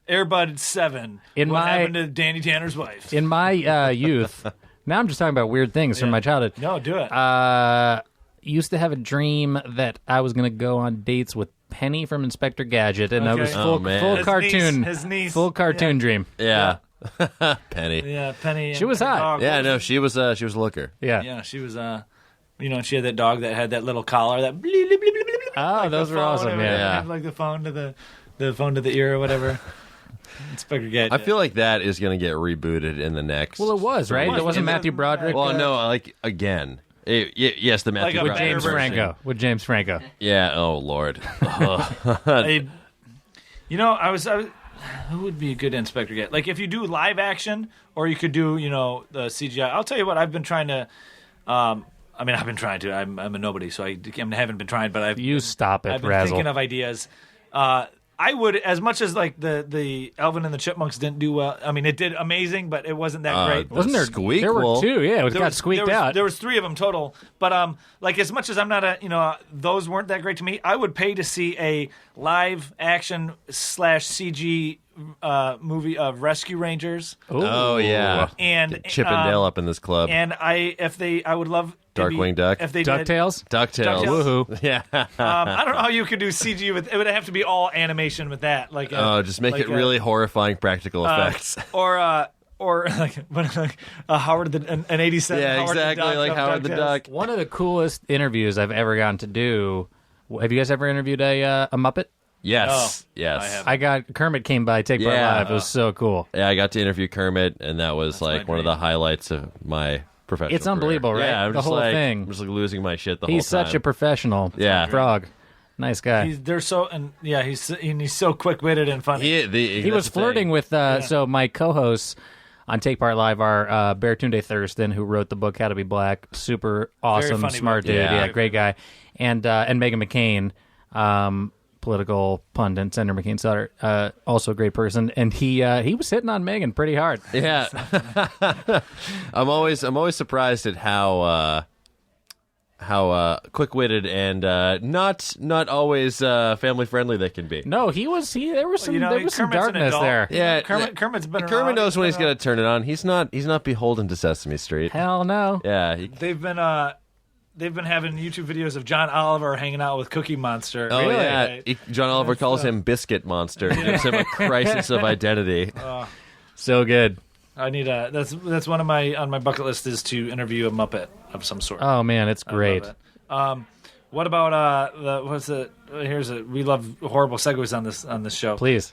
Airbud 7. In what my- happened to Danny Tanner's wife? In my youth, now I'm just talking about weird things from my childhood. No, do it. Used to have a dream that I was going to go on dates with Penny from Inspector Gadget, and that Okay. was Oh, full man. His cartoon, niece- his niece. full cartoon dream. Yeah. Penny. Yeah, Penny. She was and her hot. dog. Yeah, no, she was a looker. Yeah. Yeah, she was. She had that dog that had that little collar that. Bleep, bleep, bleep, bleep, bleep, Oh, like those the were phone, awesome. and Yeah. had, like the phone to the phone to the ear or whatever. Inspector Gadget. I feel like that is going to get rebooted in the next. Well, it was right. It wasn't Matthew Broderick. Well, no, like again. Yes, the Matthew a with Broderick James version. Franco. With James Franco. Yeah. Oh Lord. I was. Who would be a good Inspector Gadget? Like if you do live action, or you could do the CGI. I'll tell you what. I've been trying to. I've been trying to. I'm a nobody, so I haven't been trying. But You stop it, I've been Razzle. thinking of ideas. I would, as much as like the Alvin and the Chipmunks didn't do well. I mean, it did amazing, but it wasn't that great. Wasn't there? Squeakquel? There were 2. Yeah, it There got was- squeaked there was, out. There was 3 of them total, but like as much as I'm not those weren't that great to me. I would pay to see a live action / CG movie of Rescue Rangers, Oh yeah. and Get Chip and Dale up in this club. And I would love Darkwing Duck. if they did. DuckTales. DuckTales. DuckTales. Woohoo. Yeah. I don't know how you could do CG with it. Would have to be all animation with that. Like Just make like it really horrifying practical effects. or like Howard an 87. Yeah, Howard the exactly, Duck like of Howard the DuckTales. Duck. One of the coolest interviews I've ever gotten to do. Have you guys ever interviewed a Muppet? Yes. Oh, yes. I have. I got Kermit came by Take Part Yeah. Live. It was so cool. Yeah, I got to interview Kermit, and that was like my one of the dream. highlights of my professional It's unbelievable, career. right? Yeah, I'm The just whole like, thing. I'm just like losing my shit the whole time. He's such a professional. Yeah. Frog. Nice guy. They're so he's so quick witted and funny. He was flirting with so my co-hosts on Take Part Live are Beartunde Thurston, who wrote the book How to Be Black. Super awesome, funny smart book. dude. Yeah. Yeah, great guy. And Megan McCain, political pundit, Senator McCain's daughter, also a great person. And he was hitting on Megan pretty hard. Yeah. I'm always surprised at how how quick-witted and not always family friendly they can be. No, there was some Kermit's an darkness adult. there. Yeah, Kermit's been around. Kermit knows when he's going to turn it on. He's not beholden to Sesame Street. Hell no. Yeah. They've been having YouTube videos of John Oliver hanging out with Cookie Monster. Oh Really? yeah, John Oliver calls him Biscuit Monster. He gives him a crisis of identity. So good. I need that's one of my on my bucket list is to interview a Muppet of some sort. Oh man, it's great. I love it. What about we love horrible segues on this show. Please.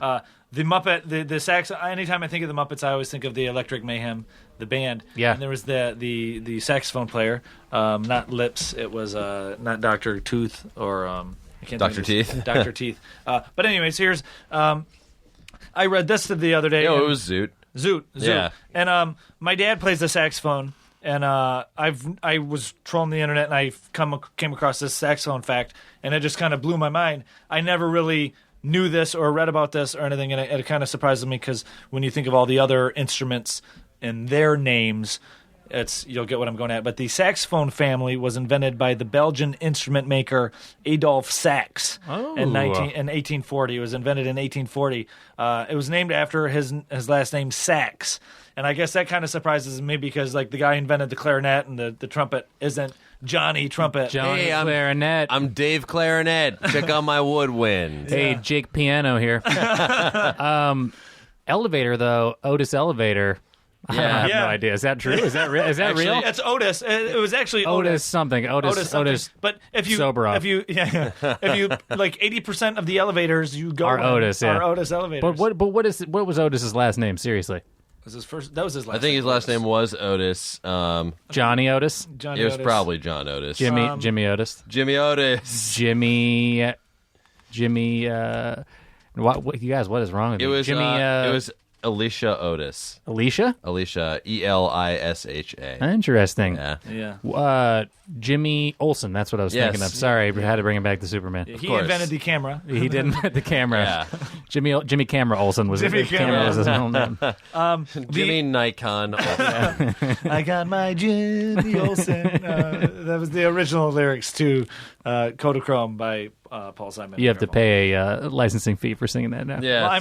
The Muppet, the sax. Anytime I think of the Muppets, I always think of the Electric Mayhem, the band. Yeah. And there was the saxophone player, not Lips. It was not Dr. Tooth or I can't Dr. think of Teeth. Dr. Teeth. But anyways, here's I read this the other day. No, it was Zoot. Zoot. Yeah. And my dad plays the saxophone, and I was trolling the internet, and I came across this saxophone fact, and it just kind of blew my mind. I never really knew this or read about this or anything, and it kind of surprises me because when you think of all the other instruments and their names, you'll get what I'm going at. But the saxophone family was invented by the Belgian instrument maker Adolphe Sax in 1840. It was invented in 1840. It was named after his last name Sax. And I guess that kind of surprises me because like the guy who invented the clarinet and the trumpet isn't Johnny Trumpet. Johnny Hey, Clarinet. I'm Dave Clarinet. Check out my woodwind. Hey, Jake Piano here. Elevator though, Otis Elevator. I have no idea. Is that true? Is that real? Is that Actually, real? It's Otis. It was actually Otis something. Otis. But if you Soboroff. if you like 80% of the elevators you go Are in Otis, yeah. are Otis elevators. But what was Otis's last name? Seriously, that was his last. I think his last name was Otis. Johnny Otis, Johnny It was Otis. probably John Otis. Jimmy Otis, Jimmy Otis. Jimmy. What you guys? What is wrong with It you? was Jimmy. it was Alicia Otis. Alicia. Alicia Elisha. Interesting. Yeah. Yeah. Jimmy Olsen. That's what I was Yes. thinking of. Sorry, we had to bring him back to Superman. He course. invented the camera. He didn't invent the camera. Yeah. Jimmy Camera Olsen was Jimmy his camera was his middle name. Jimmy Nikon. I got my Jimmy Olsen. That was the original lyrics to Kodachrome by Paul Simon. You have to pay a licensing fee for singing that now. Yeah.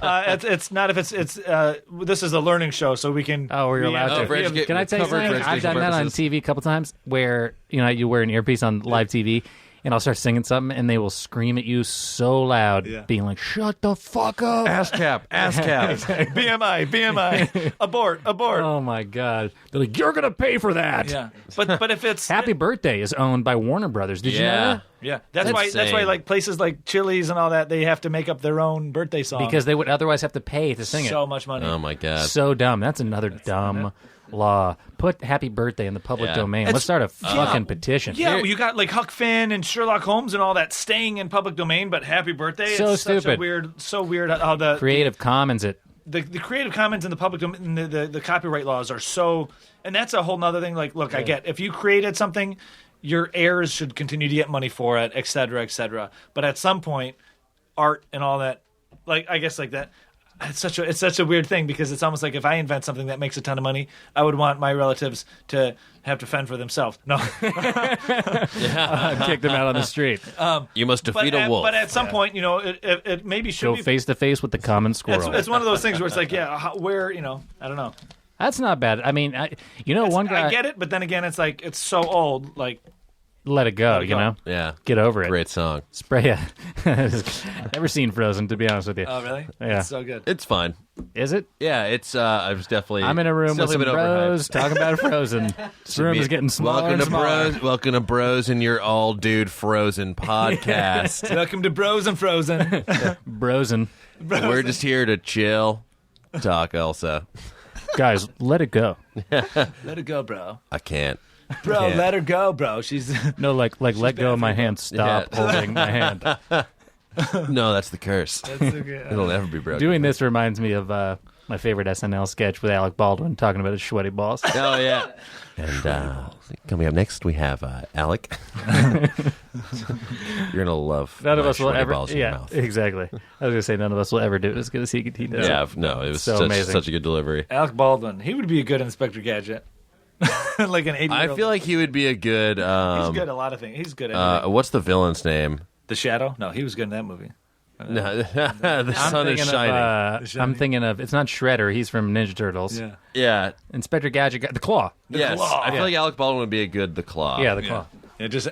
Well, it's not if it's this is a learning show, so we can. Oh, we're allowed to. for educa- Can I tell you covered for something? I've educational done that on purposes. TV a couple times where you wear an earpiece on live TV and I'll start singing something and they will scream at you so loud, being like, "Shut the fuck up!" Ass cap. BMI, abort. Oh my god! They're like, "You're gonna pay for that." Yeah, but if it's Happy Birthday is owned by Warner Brothers. Did you know Yeah. that? yeah, that's why insane. like places like Chili's and all that they have to make up their own birthday song Because they would otherwise have to pay to sing so it. much money. Oh my god. So dumb. That's another dumb law. Put Happy Birthday in the public Yeah. domain. It's- Let's start a fucking petition. Yeah, well, you got like Huck Finn and Sherlock Holmes and all that staying in public domain, but Happy Birthday. So it's such a stupid. so weird how the Creative Commons it. the Creative Commons and the public domain, the copyright laws are so, and that's a whole nother thing. Like, look, I get if you created something, your heirs should continue to get money for it, et cetera, et cetera. But at some point, art and all that, like I guess like that. It's such a weird thing because it's almost like if I invent something that makes a ton of money, I would want my relatives to have to fend for themselves. No, Kick them out on the street. You must defeat a wolf. But at some point, it maybe should Go be face to face with the common squirrel. It's one of those things where it's like, where I don't know. That's not bad. I mean, one guy. I get it, but then again, it's like it's so old. Like, Let it go. Let it go. Yeah. Get over it. Great song. Spray it. Never seen Frozen, to be honest with you. oh really? Yeah. It's so good. It's fine. Is it? Yeah, it's I was definitely I'm in a room it's with some definitely been bros overhyped. talking about Frozen. This room is getting smaller Welcome and to smaller. Bros. Welcome to Bros and your all dude Frozen podcast. Welcome to Bros and Frozen. Brosen. We're just here to chill, talk. Elsa, Guys, let it go. Let it go, bro. I can't. Bro, Yeah. let her go, bro. She's No, like let go of my hand. Stop Yeah. holding my hand. No, that's the curse. so good. It'll never be broken. Doing this reminds me of my favorite SNL sketch with Alec Baldwin talking about his sweaty balls. Oh yeah. And coming up next, we have Alec. You're gonna love. None of my us will sweaty ever. balls in your Yeah, mouth. exactly. I was gonna say none of us will ever do it as good as he does. Yeah, no, it was So such, amazing. such a good delivery. Alec Baldwin. He would be a good Inspector Gadget. like an 80-year-old. I feel like he would be a good. He's good at a lot of things. He's good at everything. What's the villain's name? The Shadow? No, he was good in that movie. No, the sun is shining. I'm thinking of, it's not Shredder. He's from Ninja Turtles. Yeah. Yeah. Inspector Gadget, the Claw. Yes. Claw. I feel like Alec Baldwin would be a good The Claw. Yeah, the Claw. It just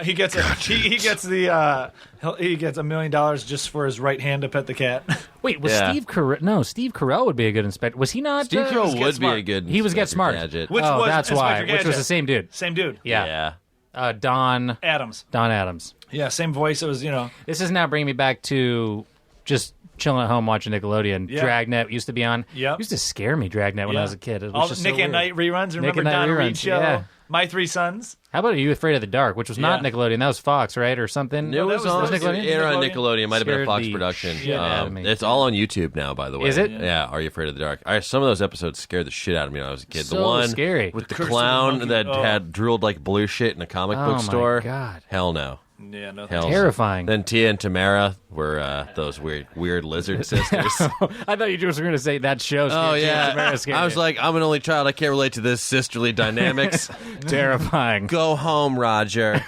he gets he gets $1 million just for his right hand to pet the cat. Wait, was Yeah. Steve Carell? No, Steve Carell would be a good inspector. Was he not? Steve Carell would be Smart. a good. He was Get Inspector Smart. Gadget. Which oh, was that's Inspector why. Which was Gadget. the same dude. Same dude. Yeah. Don Adams. Adams. Yeah, same voice. It was This is now bringing me back to just chilling at home watching Nickelodeon. Yeah. Dragnet used to be on. Yep. Used to scare me, Dragnet, when I was a kid. It was all just Nick so and weird. Night reruns. Remember and Night Donna Reed reruns, show? yeah. My Three Sons. How about Are You Afraid of the Dark, which was not Yeah. Nickelodeon. That was Fox, right? Or something? It was on Nickelodeon? Nickelodeon. It might have been a Scared Fox the production. shit out of me. It's all on YouTube now, by the way. Is it? Yeah. Are You Afraid of the Dark? Some of those episodes scared the shit out of me when I was a kid. So the one scary. with the Curse of the clown Monkey. that Oh. had drooled like blue shit in a comic Oh book my store. God. Hell no. Yeah, no. Hell no. Terrifying. Then Tia and Tamara were those weird lizard sisters. I thought you just were going to say that show. Oh yeah, I was like, I'm an only child. I can't relate to this sisterly dynamics. terrifying. Go home, Roger.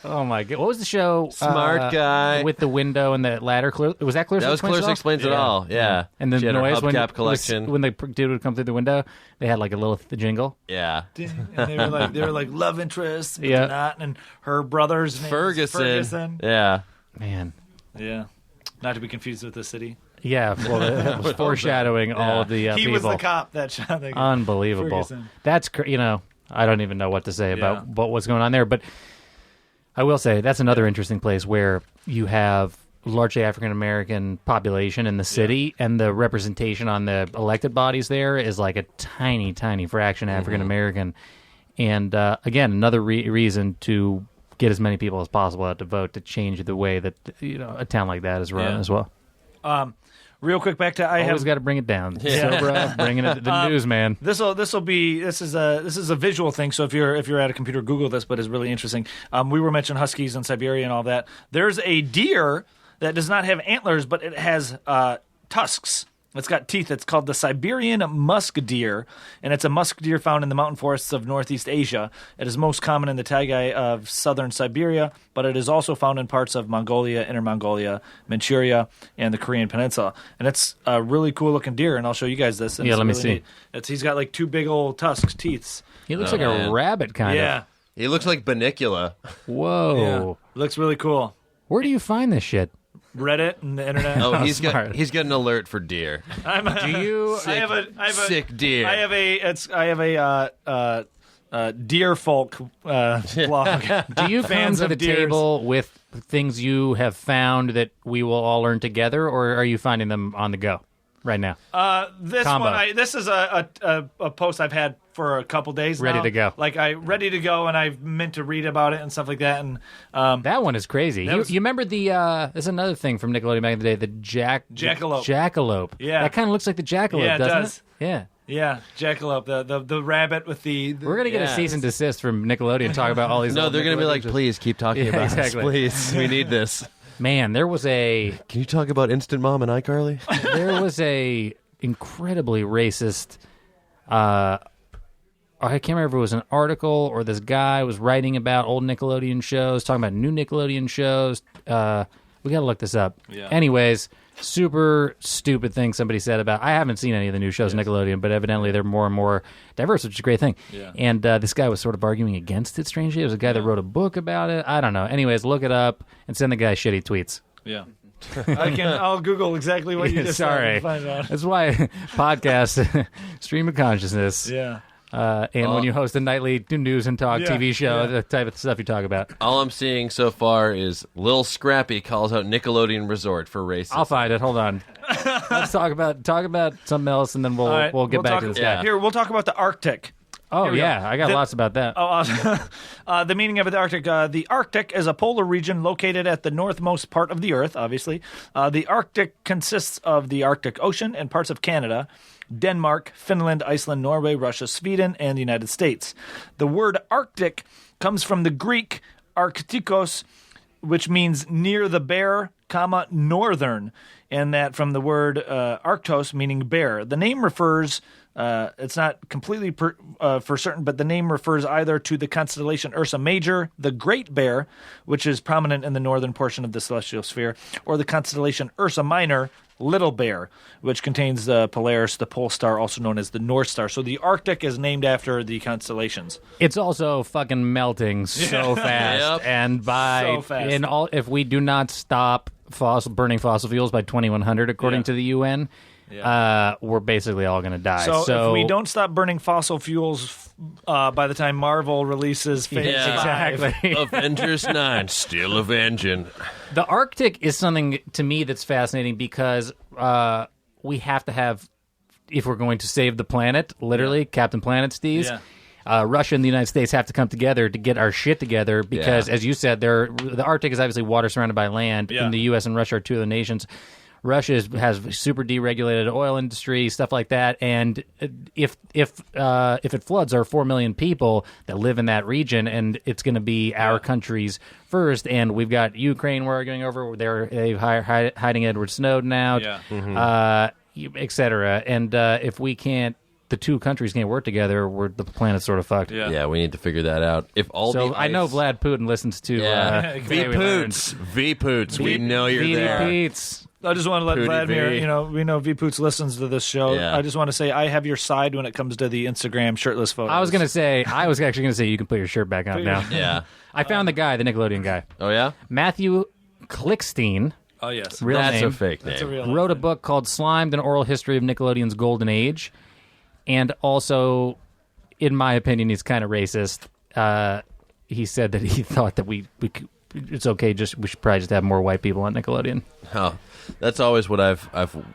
Oh my god! What was the show? Smart guy. with the window and the ladder. Was that Clarissa? That was Clarissa Explains It All. Yeah, And the she had her noise when hubcap collection. when the dude would come through the window, they had like a little jingle. Yeah, And they were like love interests, but Yeah. they're not. And her brother's name is Ferguson. Yeah. Man, Yeah, not to be confused with the city. yeah. Well, it was foreshadowing all of the He people. was the cop that shot the guy. Unbelievable. Ferguson. That's I don't even know what to say about Yeah. what was going on there, but I will say that's another interesting place where you have largely African American population in the city, and the representation on the elected bodies there is like a tiny, tiny fraction African American. And again, another reason to get as many people as possible out to vote to change the way that a town like that is run as well. Real quick, back to Always got to bring it down. Soboroff, bringing it to the news, man. This is a visual thing. So if you're at a computer, Google this, but it's really interesting. We were mentioning huskies and Siberia and all that. There's a deer that does not have antlers, but it has tusks. It's got teeth. It's called the Siberian musk deer, and it's a musk deer found in the mountain forests of Northeast Asia. It is most common in the taiga of southern Siberia, but it is also found in parts of Mongolia, Inner Mongolia, Manchuria, and the Korean Peninsula. And it's a really cool-looking deer, and I'll show you guys this. And Yeah, it's let me really see. neat. He's got like two big old tusks, teeth. He looks like a rabbit, kind Yeah. He looks like Banicula. of. Whoa. Looks really cool. Where do you find this shit? Reddit and the internet. Oh, he's got smart. an alert for deer. Do you? I have a Sick deer. I have a deer folk blog. Do you come Fans to of the deers. table with things you have found that we will all learn together, or are you finding them on the go right now? This Combo. one, this is a post I've had for a couple days. Ready now. to go. Like ready to go, and I've meant to read about it and stuff like that. And That one is crazy. You was- remember there's another thing from Nickelodeon back in the day, the Jackalope. Jackalope. Yeah. That kind of looks like the jackalope, Yeah, it doesn't does. it? Yeah. yeah, jackalope, the rabbit with the We're gonna get a Yeah. cease and desist from Nickelodeon talking about all these. No, old they're going to be like, Nickelodeon shows. please keep talking Yeah, about exactly. this. Please, we need this. Man, there was a Can you talk about Instant Mom and iCarly? incredibly racist. I can't remember if it was an article or this guy was writing about old Nickelodeon shows, talking about new Nickelodeon shows. We got to look this up. Yeah. Anyways, super stupid thing somebody said about. I haven't seen any of the new shows on Nickelodeon, but evidently they're more and more diverse, which is a great thing. Yeah. And this guy was sort of arguing against it. Strangely, it was a guy that wrote a book about it. I don't know. Anyways, look it up and send the guy shitty tweets. yeah. I'll Google exactly what you just Sorry, said and find out. that's why podcast stream of consciousness. Yeah. And when you host a nightly news and talk Yeah, TV show, yeah. the type of stuff you talk about. All I'm seeing so far is Lil Scrappy calls out Nickelodeon Resort for racism. I'll find it. Hold on. Let's talk about something else, and then we'll All right, we'll get back talk, to this yeah. guy. Here, we'll talk about the Arctic. Oh Here we go. yeah, I got The- lots about that. The meaning of the Arctic. The Arctic is a polar region located at the northmost part of the Earth, obviously. The Arctic consists of the Arctic Ocean and parts of Canada, Denmark, Finland, Iceland, Norway, Russia, Sweden, and the United States. The word Arctic comes from the Greek Arktikos, which means near the bear, northern. and that from the word Arctos, meaning bear. The name refers, it's not completely for certain, but the name refers either to the constellation Ursa Major, the Great Bear, which is prominent in the northern portion of the celestial sphere, or the constellation Ursa Minor, Little Bear, which contains the Polaris, the pole star, also known as the North Star. So the Arctic is named after the constellations. It's also fucking melting so fast, and So fast. if we do not stop burning fossil fuels by 2100, according to the UN, we're basically all going to die. So if we don't stop burning fossil fuels by the time Marvel releases Phase 5. exactly. Avengers 9, still avenging. The Arctic is something to me that's fascinating because we have to have, if we're going to save the planet, literally, Captain Planet Steez. Yeah. Russia and the United States have to come together to get our shit together because, as you said, the Arctic is obviously water surrounded by land, and the U.S. and Russia are two of the nations. Russia has super deregulated oil industry, stuff like that, and if it floods our 4 million people that live in that region, and it's going to be our countries first, and we've got Ukraine we're arguing over, they're hiding Edward Snowden out, et cetera, and if we can't, the two countries can't work together, the planet's sort of fucked. Yeah, we need to figure that out. If all the I know Vlad Putin listens to V-Poots, we know you're there. Pete's. I just want to let Pooty Vladimir, V. we know V-Poots listens to this show. Yeah. I just want to say I have your side when it comes to the Instagram shirtless photos. I was actually going to say you can put your shirt back on now. Yeah. I found the Nickelodeon guy. Oh, yeah? Matthew Klickstein, Oh, yes. real That's name, a fake name. That's a real wrote a book called Slimed, An Oral History of Nickelodeon's Golden Age. And also, in my opinion, he's kind of racist. He said that he thought that it's okay, we should probably just have more white people on Nickelodeon. Oh, that's always what I've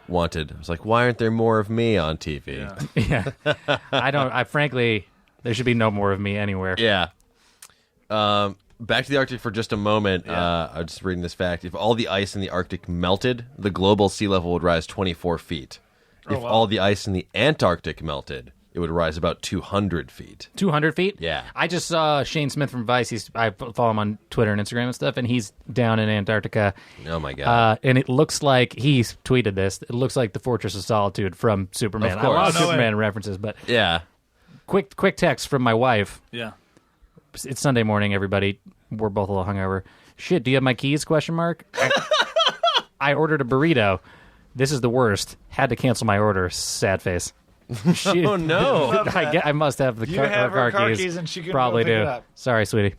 wanted. I was like, why aren't there more of me on TV? Yeah. Frankly, there should be no more of me anywhere. Yeah. Back to the Arctic for just a moment. I'm just reading this fact. If all the ice in the Arctic melted, the global sea level would rise 24 feet. If all the ice in the Antarctic melted, it would rise about 200 feet. 200 feet? Yeah. I just saw Shane Smith from Vice. I follow him on Twitter and Instagram and stuff, and he's down in Antarctica. Oh, my God. And it looks like, he's tweeted this, it looks like the Fortress of Solitude from Superman. Of course. I love No Superman references, but Yeah. quick text from my wife. Yeah. It's Sunday morning, everybody. We're both a little hungover. Shit, do you have my keys? ? I ordered a burrito. This is the worst. Had to cancel my order. Sad face. Oh, no. I must have the her car keys. and she can Probably go pick do. it up. Sorry, sweetie.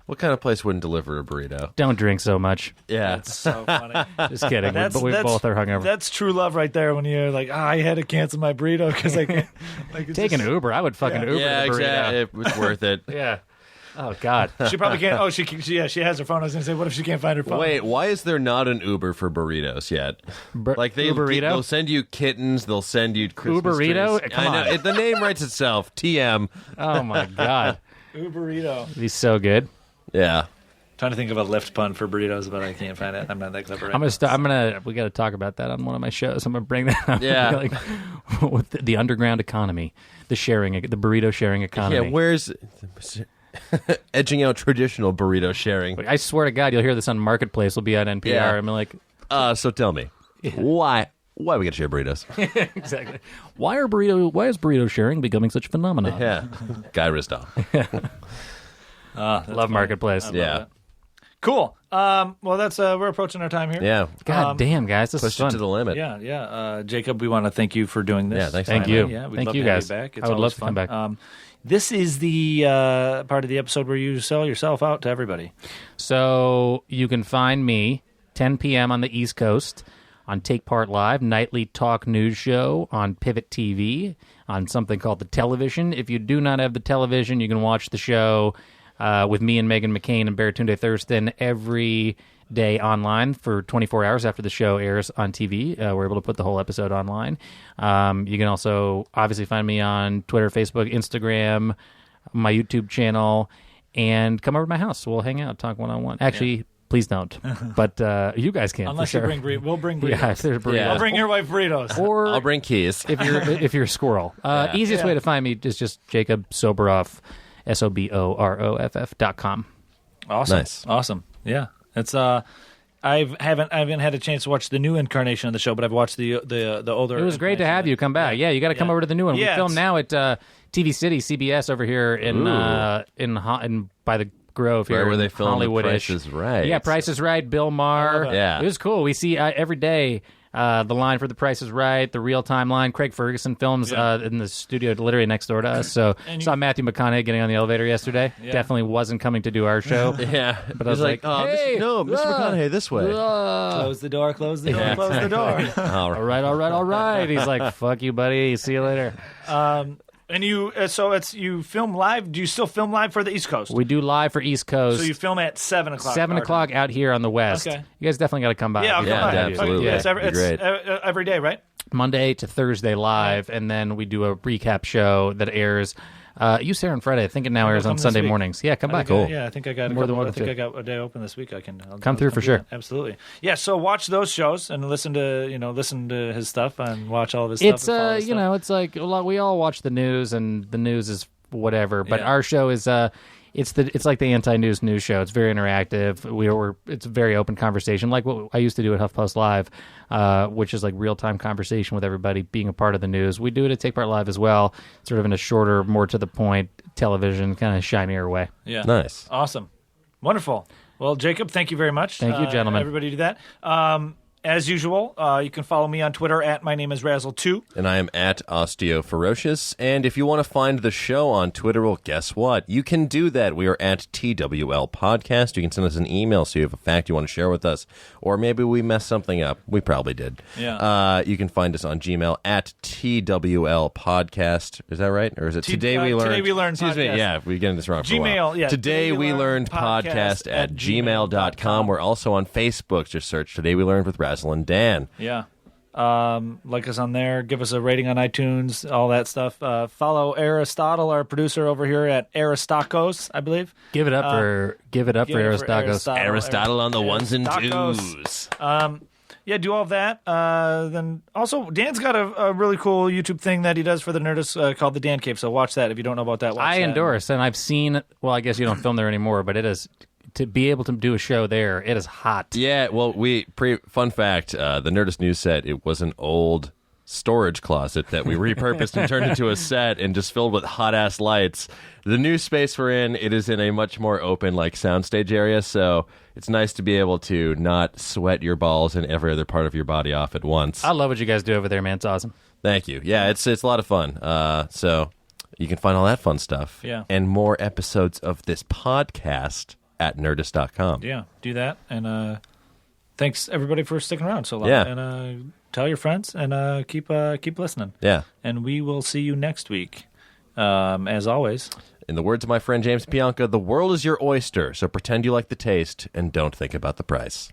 What kind of place wouldn't deliver a burrito? Don't drink so much. Yeah. So funny. Just kidding. We both are hungover. That's true love right there when you're like, I had to cancel my burrito because I can't. Like, it's Take an just- Uber. I would fucking Uber Yeah, the burrito. exactly. It was worth it. Yeah. Oh, God. She probably can't. Oh, she has her phone. I was going to say, what if she can't find her phone? Wait, why is there not an Uber for burritos yet? Uberito? They'll send you kittens. They'll send you Christmas Uberito? trees. Come I know. on. The name writes itself. TM. Oh, my God. Burrito. He's so good. Yeah. Trying to think of a lift pun for burritos, but I can't find it. I'm not that clever. We got to talk about that on one of my shows. I'm going to bring that up. Yeah. With the underground economy, the burrito sharing economy. Yeah, where's edging out traditional burrito sharing? I swear to God, you'll hear this on Marketplace. Will be on NPR. Yeah. I'm like, So tell me, why we got to share burritos? exactly. Why is burrito sharing becoming such a phenomenon? Yeah. Guy Rizdahl. Love Marketplace. Yeah. Cool. Well, that's we're approaching our time here. Yeah. God damn, guys, this is Push it fun. to the limit. Yeah. Jacob, we want to thank you for doing this. Yeah, thanks. Thank Finally. you. Yeah, we'd Thank love you to have guys. back. It's I would always love to come fun. back. This is the part of the episode where you sell yourself out to everybody. So you can find me 10 p.m. on the East Coast on Take Part Live, nightly talk news show on Pivot TV, on something called The Television. If you do not have the television, you can watch the show with me and Megan McCain and Baratunde Thurston every day online for 24 hours after the show airs on TV. We're able to put the whole episode online. You can also obviously find me on Twitter, Facebook, Instagram, my YouTube channel, and come over to my house. We'll hang out, talk one-on-one. Actually, please don't. But you guys can, Unless for sure. you bring we'll bring burritos. Yeah, if there's burritos. Yeah. I'll bring your wife burritos. Or I'll bring keys. if you're a squirrel. Easiest way to find me is just Jacob Soboroff, SOBOROFF.com. Awesome. Nice. Awesome. Yeah. It's I haven't had a chance to watch the new incarnation of the show, but I've watched the older. It was great to have you come back. Yeah, you got to come over to the new one. Yeah, we film now at TV City, CBS over here in by the Grove here. Where were they in filming Hollywood-ish. Price is Right? Yeah, Price is Right. Bill Maher. Yeah. It was cool. We see every day. The line for The Price is Right, the real-time line. Craig Ferguson films in the studio literally next door to us. So saw Matthew McConaughey getting on the elevator yesterday. Yeah. Definitely wasn't coming to do our show. Yeah, But I was like, oh, hey, Mr. McConaughey, this way. Close the door. Close the door. Close the door. All right. all right. He's like, fuck you, buddy. See you later. And you, you film live. Do you still film live for the East Coast? We do live for East Coast. So you film at 7 o'clock. 7 o'clock out here on the West. Okay. You guys definitely got to come by. Yeah, I'll come by. absolutely. Yeah, it's Great. every day, right? Monday to Thursday live, and then we do a recap show that airs. You Sarah on Friday. I think it now airs on come this Sunday week. mornings. Yeah, come by. I think I got More than one I or think two. I got a day open this week. I'll Come through for do sure. that. Absolutely. Yeah. So watch those shows and listen to his stuff and watch all of his stuff. It's and follow his stuff. it's like we all watch the news, and the news is whatever. But Yeah. our show is it's like the anti-news news show. It's very interactive. It's a very open conversation, like what I used to do at HuffPost Live, which is like real-time conversation with everybody being a part of the news. We do it at TakePart Live as well, sort of in a shorter, more to the point television, kind of shinier way. Yeah. Nice. Awesome. Wonderful. Well, Jacob, thank you very much. Thank you, gentlemen. Everybody do that. As usual, you can follow me on Twitter at my name is Razzle2. And I am at OsteoFerocious. And if you want to find the show on Twitter, well, guess what? You can do that. We are at TWL Podcast. You can send us an email so you have a fact you want to share with us. Or maybe we messed something up. We probably did. Yeah. You can find us on Gmail at TWL Podcast. Is that right? Or is it Today We Learned? Today We Learned Excuse me. Podcast. Yeah, we're getting this wrong for a while. Gmail, yeah. Today We Learned Podcast at gmail.com. We're also on Facebook. Just search Today We Learned with Razzle and Dan. Yeah. Like us on there. Give us a rating on iTunes, all that stuff. Follow Aristotle, our producer over here at Aristakos, I believe. Give it up for Aristakos. Aristotle on the ones and Aristakos. twos. Yeah, do all of that. Then also, Dan's got a really cool YouTube thing that he does for the Nerdist called the Dan Cave. So watch that if you don't know about that. Watch I that. endorse, and I've seen. Well, I guess you don't film there anymore, but it is to be able to do a show there. It is hot. Yeah, well, fun fact, the Nerdist News set, it was an old storage closet that we repurposed and turned into a set and just filled with hot-ass lights. The new space we're in, it is in a much more open, like, soundstage area, so it's nice to be able to not sweat your balls and every other part of your body off at once. I love what you guys do over there, man. It's awesome. Thank you. Yeah, it's a lot of fun. So you can find all that fun stuff. Yeah. And more episodes of this podcast at Nerdist.com. Yeah, do that. And thanks, everybody, for sticking around so long. Yeah. And tell your friends and keep listening. Yeah. And we will see you next week. As always. In the words of my friend James Pianka, the world is your oyster, so pretend you like the taste and don't think about the price.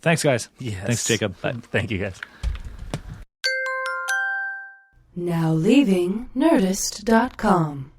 Thanks, guys. Yes. Thanks, Jacob. Bye. Thank you, guys. Now leaving Nerdist.com.